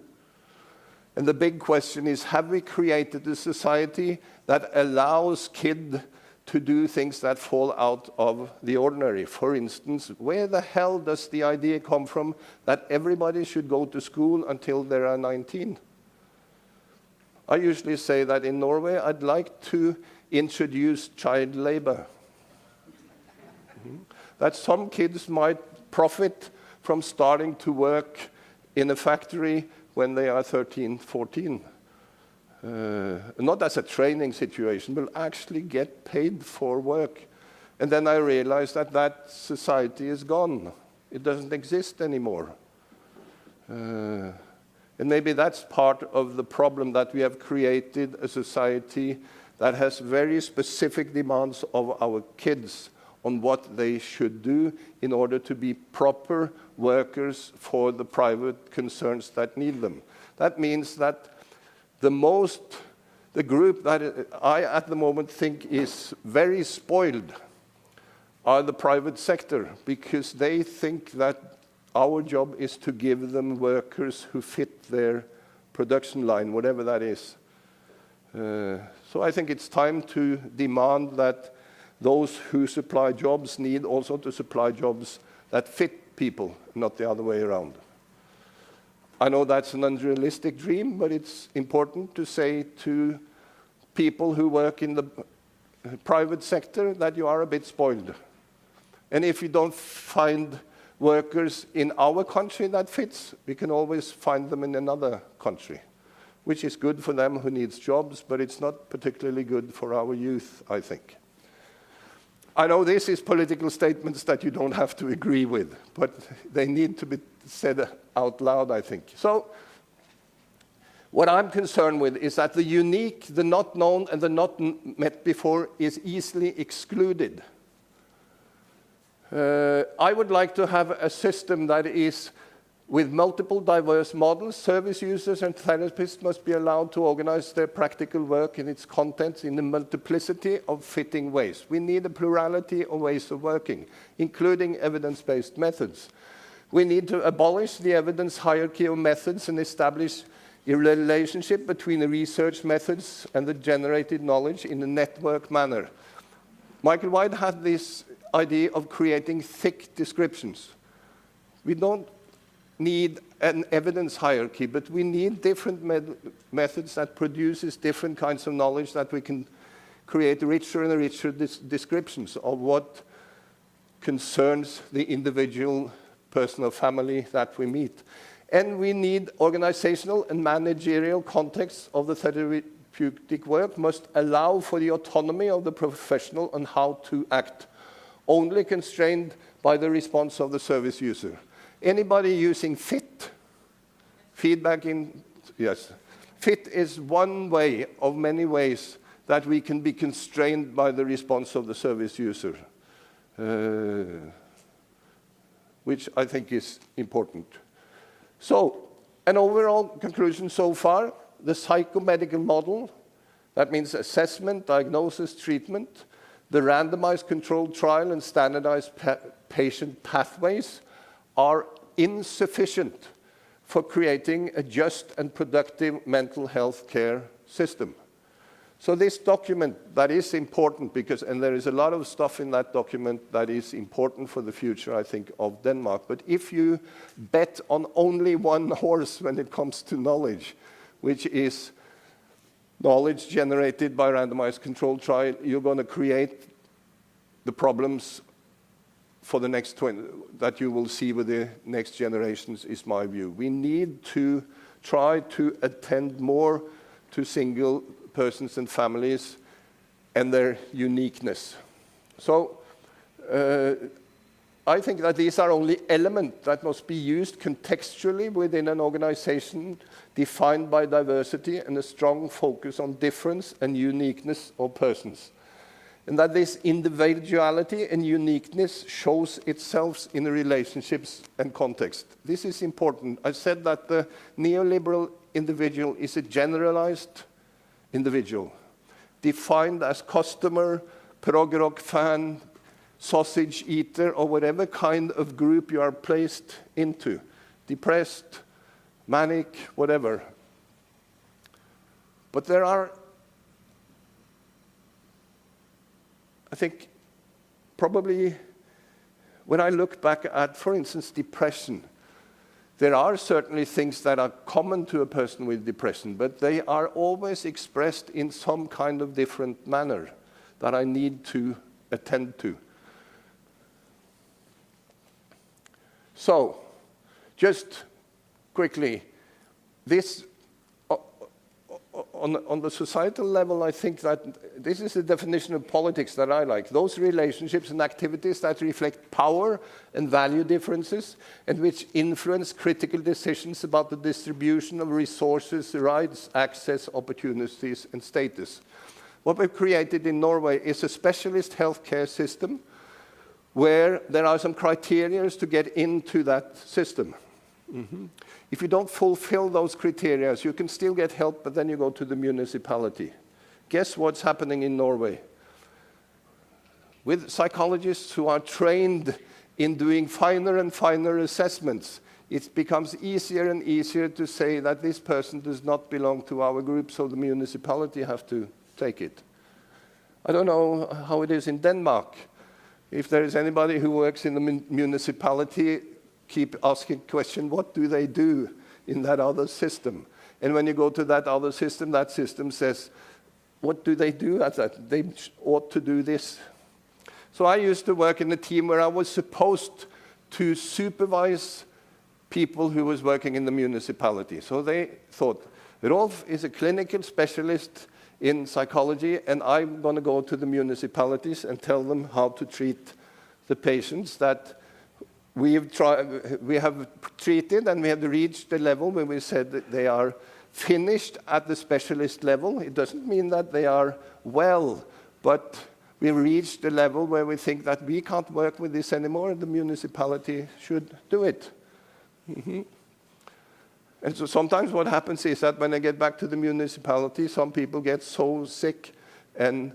And the big question is, have we created a society that allows kids to do things that fall out of the ordinary? For instance, where the hell does the idea come from that everybody should go to school until they are 19? I usually say that in Norway, I'd like to introduce child labor. That some kids might profit from starting to work in a factory when they are 13, 14. Not as a training situation, but actually get paid for work. And then I realized that that society is gone. It doesn't exist anymore. And maybe that's part of the problem, that we have created a society that has very specific demands of our kids on what they should do in order to be proper workers for the private concerns that need them. That means that the group that I at the moment think is very spoiled are the private sector, because they think that our job is to give them workers who fit their production line, whatever that is. So I think it's time to demand that those who supply jobs need also to supply jobs that fit people, not the other way around. I know that's an unrealistic dream, but it's important to say to people who work in the private sector that you are a bit spoiled. And if you don't find workers in our country that fits, we can always find them in another country, which is good for them who needs jobs, but it's not particularly good for our youth, I think. I know this is political statements that you don't have to agree with, but they need to be said out loud, I think. So what I'm concerned with is that the unique, the not known, and the not met before is easily excluded. I would like to have a system that is with multiple diverse models. Service users and therapists must be allowed to organize their practical work and its contents in a multiplicity of fitting ways. We need a plurality of ways of working, including evidence-based methods. We need to abolish the evidence hierarchy of methods and establish a relationship between the research methods and the generated knowledge in a network manner. Michael White had this idea of creating thick descriptions. We don't need an evidence hierarchy, but we need different methods that produces different kinds of knowledge that we can create richer and richer descriptions of what concerns the individual person or family that we meet. And we need organizational and managerial contexts of the therapeutic work must allow for the autonomy of the professional on how to act, only constrained by the response of the service user. Anybody using FIT? Feedback in, yes. FIT is one way of many ways that we can be constrained by the response of the service user, which I think is important. So, an overall conclusion so far, the psychomedical model, that means assessment, diagnosis, treatment, the randomized controlled trial and standardized patient pathways are insufficient for creating a just and productive mental health care system. So this document, that is important because, and there is a lot of stuff in that document that is important for the future, I think, of Denmark. But if you bet on only one horse when it comes to knowledge, which is knowledge generated by randomized controlled trial, you're going to create the problems for the next 20, that you will see with the next generations, is my view. We need to try to attend more to single persons and families and their uniqueness. So I think that these are only elements that must be used contextually within an organization defined by diversity and a strong focus on difference and uniqueness of persons. And that this individuality and uniqueness shows itself in the relationships and context. This is important. I said that the neoliberal individual is a generalized individual, defined as customer, prog rock fan, sausage eater, or whatever kind of group you are placed into, depressed, manic, whatever. But there are, I think, probably, when I look back at, for instance, depression, there are certainly things that are common to a person with depression, but they are always expressed in some kind of different manner that I need to attend to. So, just quickly, this on the societal level, I think that this is the definition of politics that I like. Those relationships and activities that reflect power and value differences and which influence critical decisions about the distribution of resources, rights, access, opportunities, and status. What we've created in Norway is a specialist healthcare system where there are some criteria to get into that system. If you don't fulfill those criteria, you can still get help, but then you go to the municipality. Guess what's happening in Norway? with psychologists who are trained in doing finer and finer assessments, it becomes easier and easier to say that this person does not belong to our group, so the municipality have to take it. I don't know how it is in Denmark. If there is anybody who works in the municipality, keep asking the question, what do they do in that other system? And when you go to that other system, that system says, what do they do at that? They ought to do this. So I used to work in a team where I was supposed to supervise people who was working in the municipality. So they thought, Rolf is a clinical specialist in psychology, and I'm going to go to the municipalities and tell them how to treat the patients that we have treated, and we have reached the level where we said that they are finished at the specialist level. It doesn't mean that they are well, but we reached the level where we think that we can't work with this anymore, and the municipality should do it. Mm-hmm. And so sometimes what happens is that when I get back to the municipality, some people get so sick and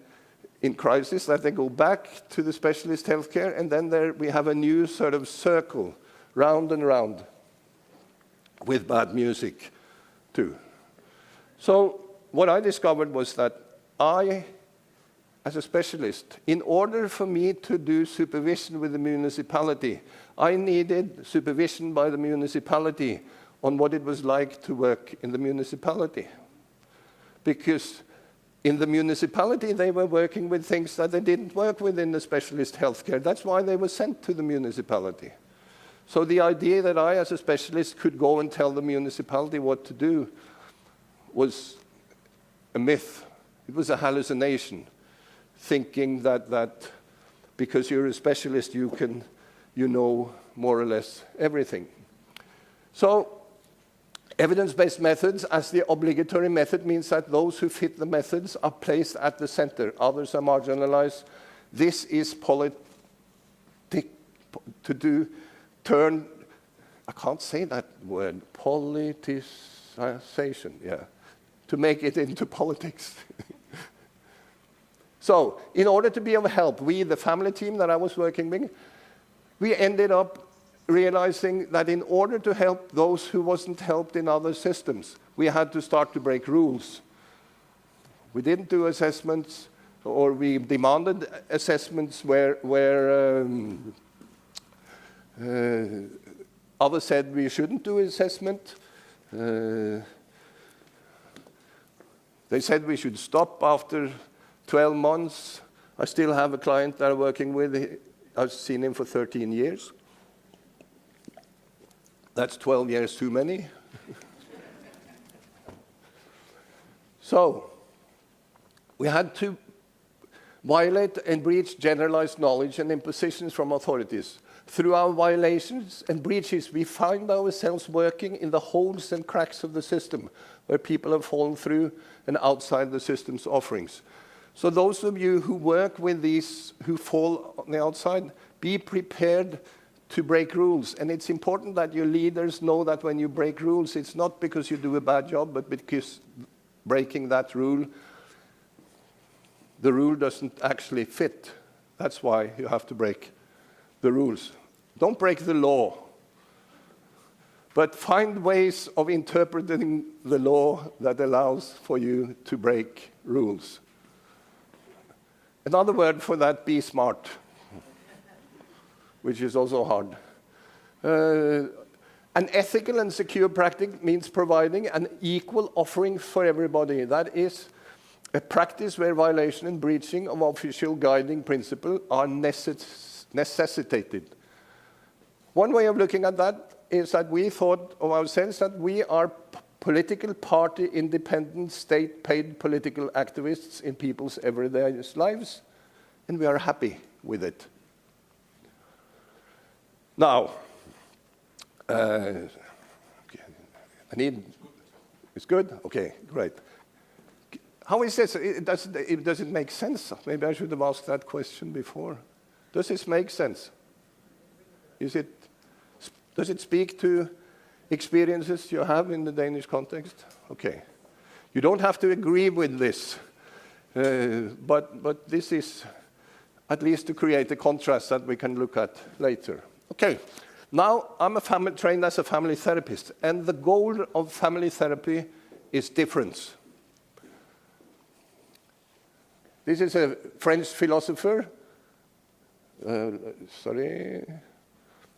in crisis that they go back to the specialist healthcare, and then we have a new sort of circle, round and round, with bad music too. So what I discovered was that I, as a specialist, in order for me to do supervision with the municipality, I needed supervision by the municipality on what it was like to work in the municipality. Because in the municipality, they were working with things that they didn't work with in the specialist healthcare. That's why they were sent to the municipality. So the idea that I, as a specialist, could go and tell the municipality what to do was a myth. It was a hallucination, thinking that because you're a specialist, you know more or less everything. So evidence-based methods as the obligatory method means that those who fit the methods are placed at the center. Others are marginalized. This is I can't say that word, politicization, yeah, to make it into politics. So in order to be of help, we, the family team that I was working with, we ended up realizing that in order to help those who wasn't helped in other systems, we had to start to break rules. We didn't do assessments, or we demanded assessments where others said we shouldn't do assessment. They said we should stop after 12 months. I still have a client that I'm working with. I've seen him for 13 years. That's 12 years too many. So we had to violate and breach generalized knowledge and impositions from authorities. Through our violations and breaches, we find ourselves working in the holes and cracks of the system where people have fallen through and outside the system's offerings. So those of you who work with these, who fall on the outside, be prepared to break rules. And it's important that your leaders know that when you break rules, it's not because you do a bad job, but because breaking that rule, the rule doesn't actually fit. That's why you have to break the rules. Don't break the law, but find ways of interpreting the law that allows for you to break rules. Another word for that, be smart, which is also hard. An ethical and secure practice means providing an equal offering for everybody. That is a practice where violation and breaching of official guiding principle are necessitated. One way of looking at that is that we thought of ourselves that we are political party independent, state-paid political activists in people's everyday lives, and we are happy with it. Now, it's good? Okay, great. How is this? Does it make sense? Maybe I should have asked that question before. Does this make sense? Does it speak to experiences you have in the Danish context? Okay. You don't have to agree with this, but this is, at least to create a contrast that we can look at later. Okay, now I'm trained as a family therapist, and the goal of family therapy is difference. This is a French philosopher.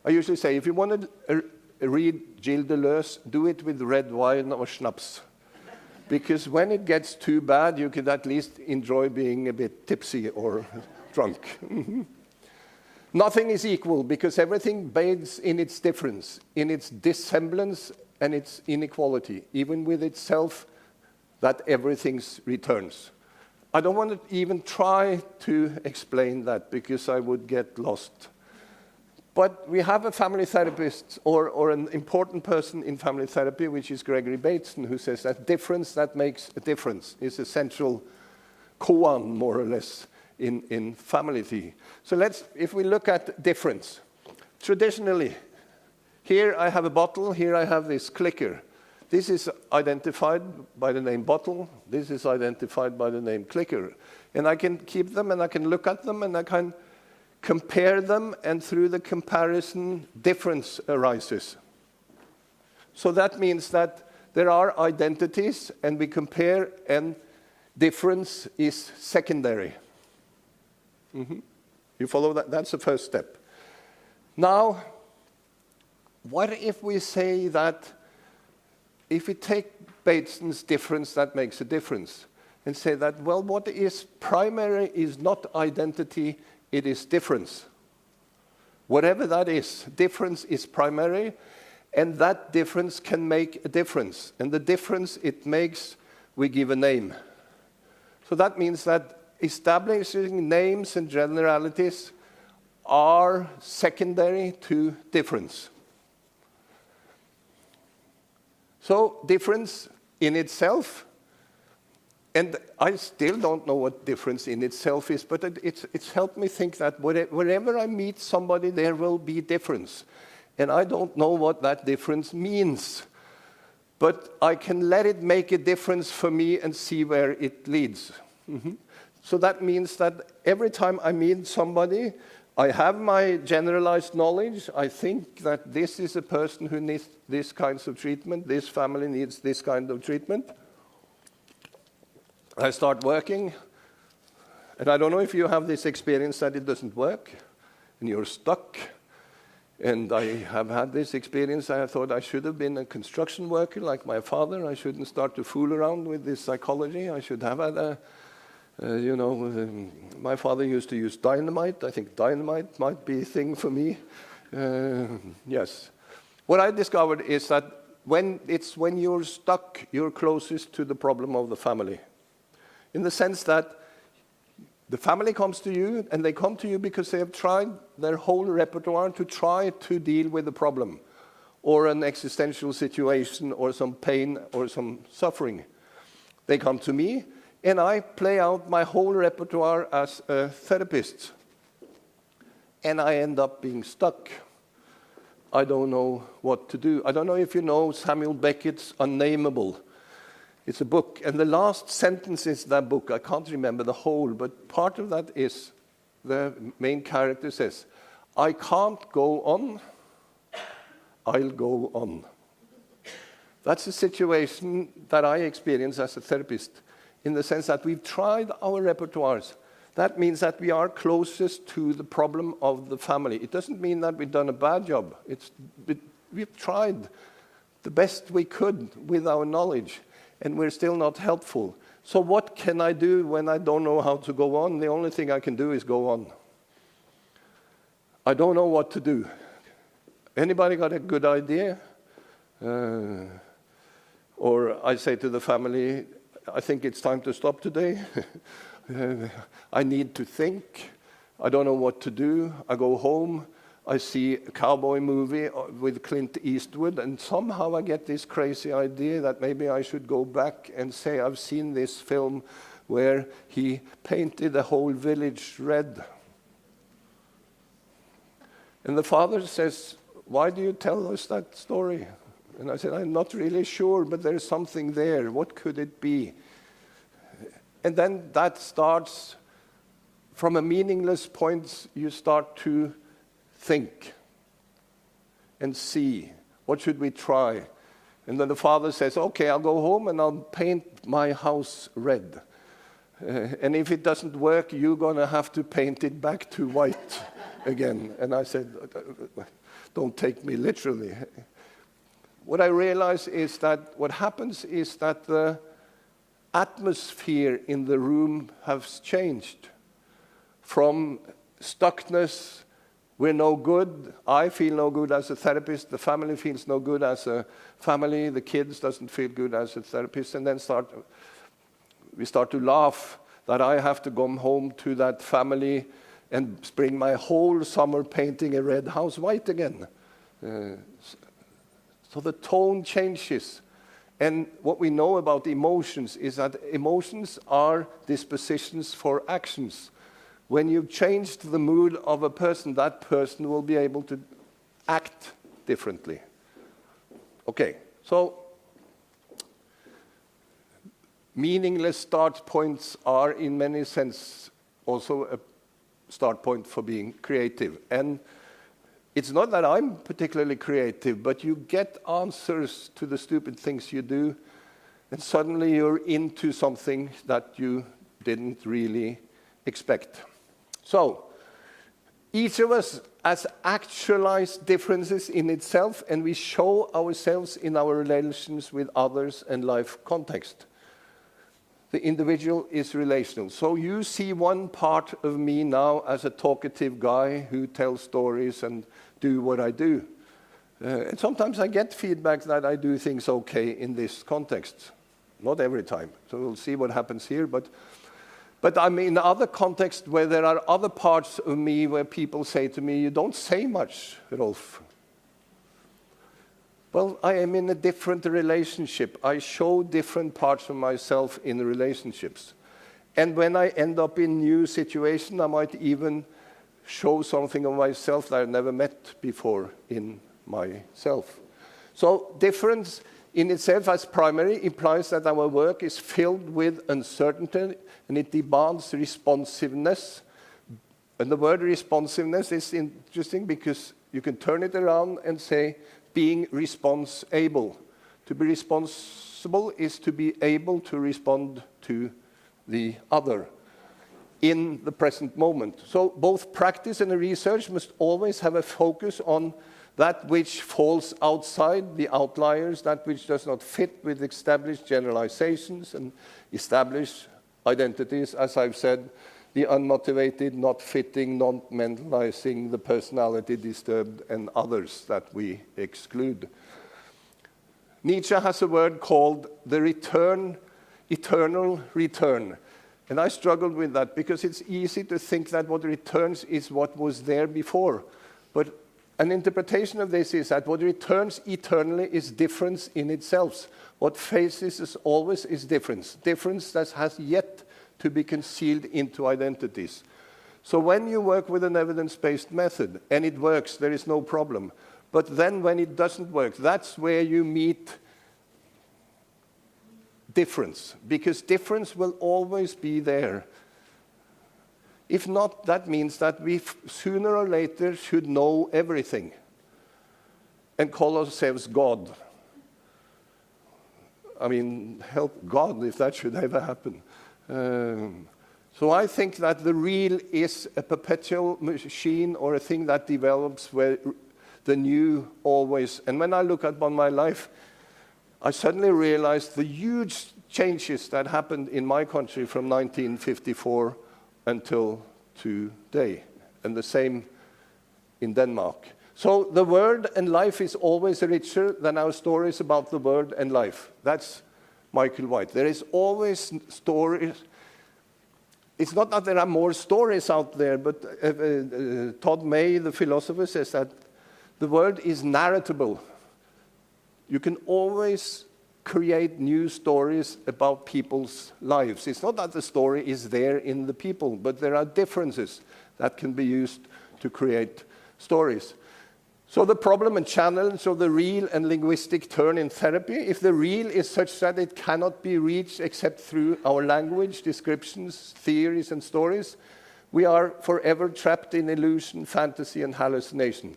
I usually say, if you want to read Gilles Deleuze, do it with red wine or schnapps. Because when it gets too bad, you can at least enjoy being a bit tipsy or drunk. Nothing is equal, because everything bathes in its difference, in its dissemblance and its inequality, even with itself, that everything returns. I don't want to even try to explain that, because I would get lost. But we have a family therapist, or an important person in family therapy, which is Gregory Bateson, who says that difference that makes a difference is a central koan, more or less, in family. So if we look at difference, traditionally, here I have a bottle, here I have this clicker. This is identified by the name bottle, this is identified by the name clicker. And I can keep them, and I can look at them, and I can compare them, and through the comparison, difference arises. So that means that there are identities, and we compare, and difference is secondary. You follow that? That's the first step. Now, what if we say that if we take Bateson's difference that makes a difference, and say that, well, what is primary is not identity, it is difference. Whatever that is, difference is primary, and that difference can make a difference. And the difference it makes, we give a name. So that means that establishing names and generalities are secondary to difference. So difference in itself, and I still don't know what difference in itself is, but it's helped me think that wherever I meet somebody, there will be difference. And I don't know what that difference means, but I can let it make a difference for me and see where it leads. So that means that every time I meet somebody, I have my generalized knowledge. I think that this is a person who needs this kinds of treatment, this family needs this kind of treatment. I start working, and I don't know if you have this experience that it doesn't work, and you're stuck. And I have had this experience. I thought I should have been a construction worker like my father. I shouldn't start to fool around with this psychology. I should have had my father used to use dynamite. I think dynamite might be a thing for me. Yes. What I discovered is that when you're stuck, you're closest to the problem of the family. In the sense that the family comes to you, and they come to you because they have tried their whole repertoire to try to deal with the problem, or an existential situation, or some pain, or some suffering. They come to me, and I play out my whole repertoire as a therapist. And I end up being stuck. I don't know what to do. I don't know if you know Samuel Beckett's Unnameable. It's a book, and the last sentence is that book. I can't remember the whole, but part of that is the main character says, I can't go on, I'll go on. That's a situation that I experience as a therapist, in the sense that we've tried our repertoires. That means that we are closest to the problem of the family. It doesn't mean that we've done a bad job. We've tried the best we could with our knowledge, and we're still not helpful. So what can I do when I don't know how to go on? The only thing I can do is go on. I don't know what to do. Anybody got a good idea? Or I say to the family, I think it's time to stop today. I need to think. I don't know what to do. I go home. I see a cowboy movie with Clint Eastwood, and somehow I get this crazy idea that maybe I should go back and say, I've seen this film where he painted the whole village red. And the father says, why do you tell us that story? And I said, I'm not really sure, but there's something there. What could it be? And then that starts from a meaningless point, you start to think and see, what should we try? And then the father says, okay, I'll go home and I'll paint my house red. And if it doesn't work, you're going to have to paint it back to white again. And I said, don't take me literally. What I realize is that what happens is that the atmosphere in the room has changed. From stuckness, we're no good, I feel no good as a therapist, the family feels no good as a family, the kids doesn't feel good as a therapist, and then we start to laugh that I have to come home to that family and spend my whole summer painting a red house white again. So the tone changes. And what we know about emotions is that emotions are dispositions for actions. When you've changed the mood of a person, that person will be able to act differently. Okay, so meaningless start points are in many sense also a start point for being creative. And it's not that I'm particularly creative, but you get answers to the stupid things you do, and suddenly you're into something that you didn't really expect. So, each of us has actualized differences in itself, and we show ourselves in our relations with others and life context. The individual is relational. So you see one part of me now as a talkative guy who tells stories and do what I do. And sometimes I get feedback that I do things okay in this context. Not every time. So we'll see what happens here. But I'm in other contexts where there are other parts of me where people say to me, you don't say much, Rolf. Well, I am in a different relationship. I show different parts of myself in relationships. And when I end up in new situation, I might even show something of myself that I've never met before in myself. So difference in itself as primary implies that our work is filled with uncertainty and it demands responsiveness. And the word responsiveness is interesting because you can turn it around and say being responsible. To be responsible is to be able to respond to the other in the present moment. So both practice and research must always have a focus on that which falls outside the outliers, that which does not fit with established generalizations and established identities, as I've said, the unmotivated, not fitting, not mentalizing, the personality disturbed, and others that we exclude. Nietzsche has a word called the return, eternal return. And I struggled with that because it's easy to think that what returns is what was there before. But an interpretation of this is that what returns eternally is difference in itself. What faces us always is difference. Difference that has yet to be concealed into identities. So when you work with an evidence-based method, and it works, there is no problem. But then when it doesn't work, that's where you meet difference, because difference will always be there. If not, that means that we sooner or later should know everything and call ourselves God. I mean, help God if that should ever happen. So I think that the real is a perpetual machine or a thing that develops where the new always, and when I look upon my life, I suddenly realized the huge changes that happened in my country from 1954 until today, and the same in Denmark. So the world and life is always richer than our stories about the world and life. That's Michael White. There is always stories. It's not that there are more stories out there, but Todd May, the philosopher, says that the world is narratable. You can always create new stories about people's lives. It's not that the story is there in the people, but there are differences that can be used to create stories. So the problem and challenge of the real and linguistic turn in therapy, if the real is such that it cannot be reached except through our language, descriptions, theories, and stories, We are forever trapped in illusion, fantasy, and hallucination.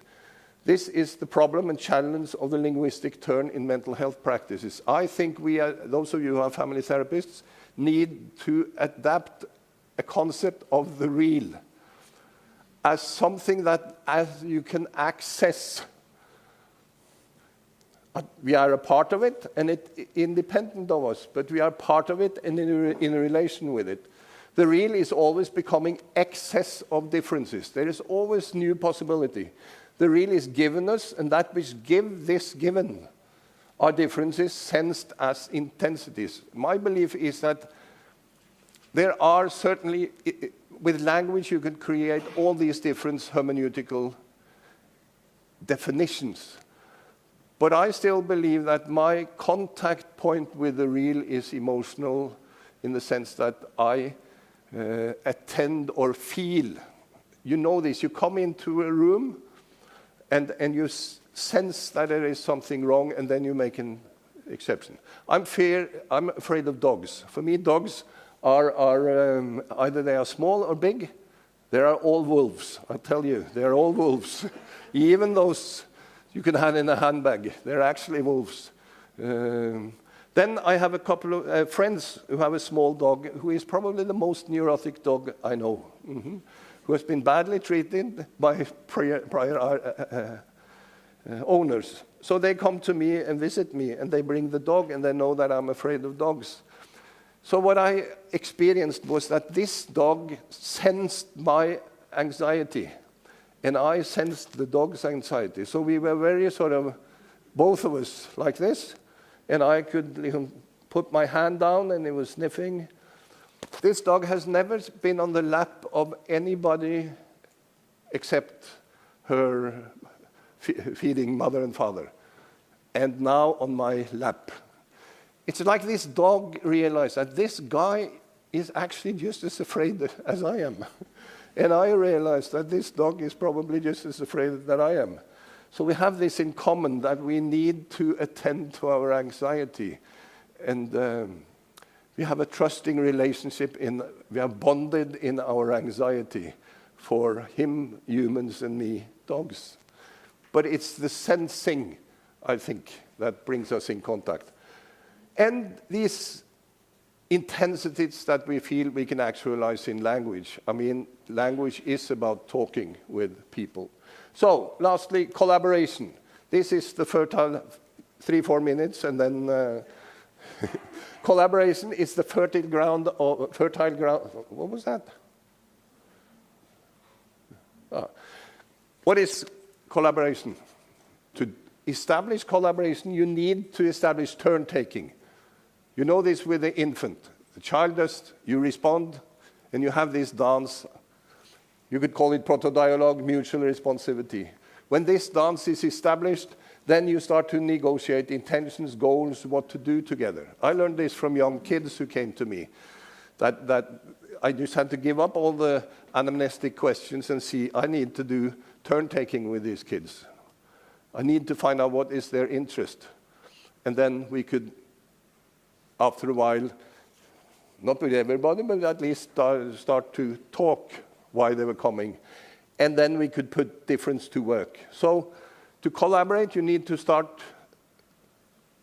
This is the problem and challenge of the linguistic turn in mental health practices. I think we, those of you who are family therapists, need to adapt a concept of the real as something that as you can access. We are a part of it, and it's independent of us, but we are part of it and in a relation with it. The real is always becoming excess of differences. There is always new possibility. The real is given us, and that which give this given are differences sensed as intensities. My belief is that there are certainly, with language you can create all these different hermeneutical definitions. But I still believe that my contact point with the real is emotional, in the sense that I attend or feel. You know this, you come into a room and you sense that there is something wrong, and then you make an exception. I'm afraid of dogs. For me, dogs are either they are small or big. They are all wolves, I tell you. They are all wolves. Even those you can have in a handbag. They're actually wolves. Then I have a couple of friends who have a small dog who is probably the most neurotic dog I know, who has been badly treated by prior owners. So they come to me and visit me, and they bring the dog, and they know that I'm afraid of dogs. So what I experienced was that this dog sensed my anxiety, and I sensed the dog's anxiety. So we were very sort of, both of us like this, and I could put my hand down, and it was sniffing. This dog has never been on the lap of anybody except her feeding mother and father, and now on my lap. It's like this dog realized that this guy is actually just as afraid as I am. And I realized that this dog is probably just as afraid that I am. So we have this in common, that we need to attend to our anxiety. And we have a trusting relationship, we are bonded in our anxiety for him, humans, and me, dogs. But it's the sensing, I think, that brings us in contact. And these intensities that we feel we can actualize in language. I mean, language is about talking with people. So, lastly, collaboration. This is the fertile 3-4 minutes, and then collaboration is the fertile ground. What was that? What is collaboration? To establish collaboration, you need to establish turn-taking. You know this with the infant. The child does, you respond, and you have this dance. You could call it proto-dialogue, mutual responsivity. When this dance is established, then you start to negotiate intentions, goals, what to do together. I learned this from young kids who came to me, that I just had to give up all the anamnestic questions and see, I need to do turn-taking with these kids. I need to find out what is their interest. And then we could, after a while, not with everybody, but at least start to talk why they were coming. And then we could put difference to work. So to collaborate, you need to start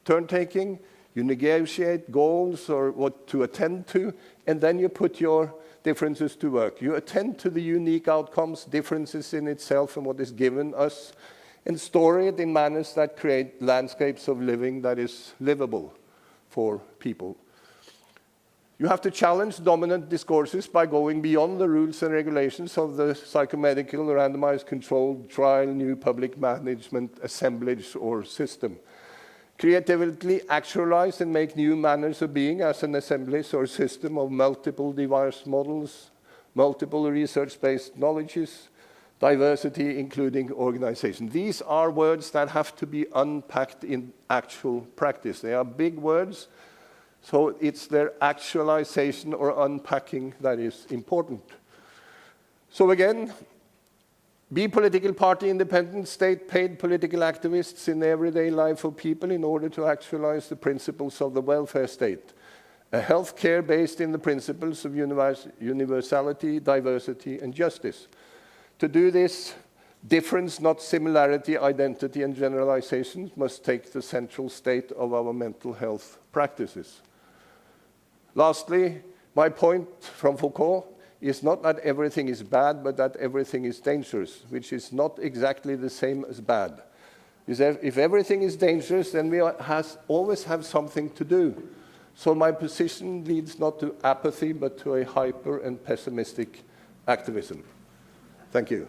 turn-taking. You negotiate goals or what to attend to, and then you put your differences to work. You attend to the unique outcomes, differences in itself and what is given us, and store it in manners that create landscapes of living that is livable for people. You have to challenge dominant discourses by going beyond the rules and regulations of the psychomedical, randomized, controlled trial, new public management assemblage or system. Creatively actualize and make new manners of being as an assemblage or system of multiple device models, multiple research-based knowledges, diversity, including organization. These are words that have to be unpacked in actual practice. They are big words, so it's their actualization or unpacking that is important. So again, be political party independent, state-paid political activists in the everyday life of people in order to actualize the principles of the welfare state. A health care based in the principles of universality, diversity, and justice. To do this, difference, not similarity, identity, and generalizations must take the central state of our mental health practices. Lastly, my point from Foucault is not that everything is bad, but that everything is dangerous, which is not exactly the same as bad. If everything is dangerous, then we always have something to do. So my position leads not to apathy, but to a hyper and pessimistic activism. Thank you.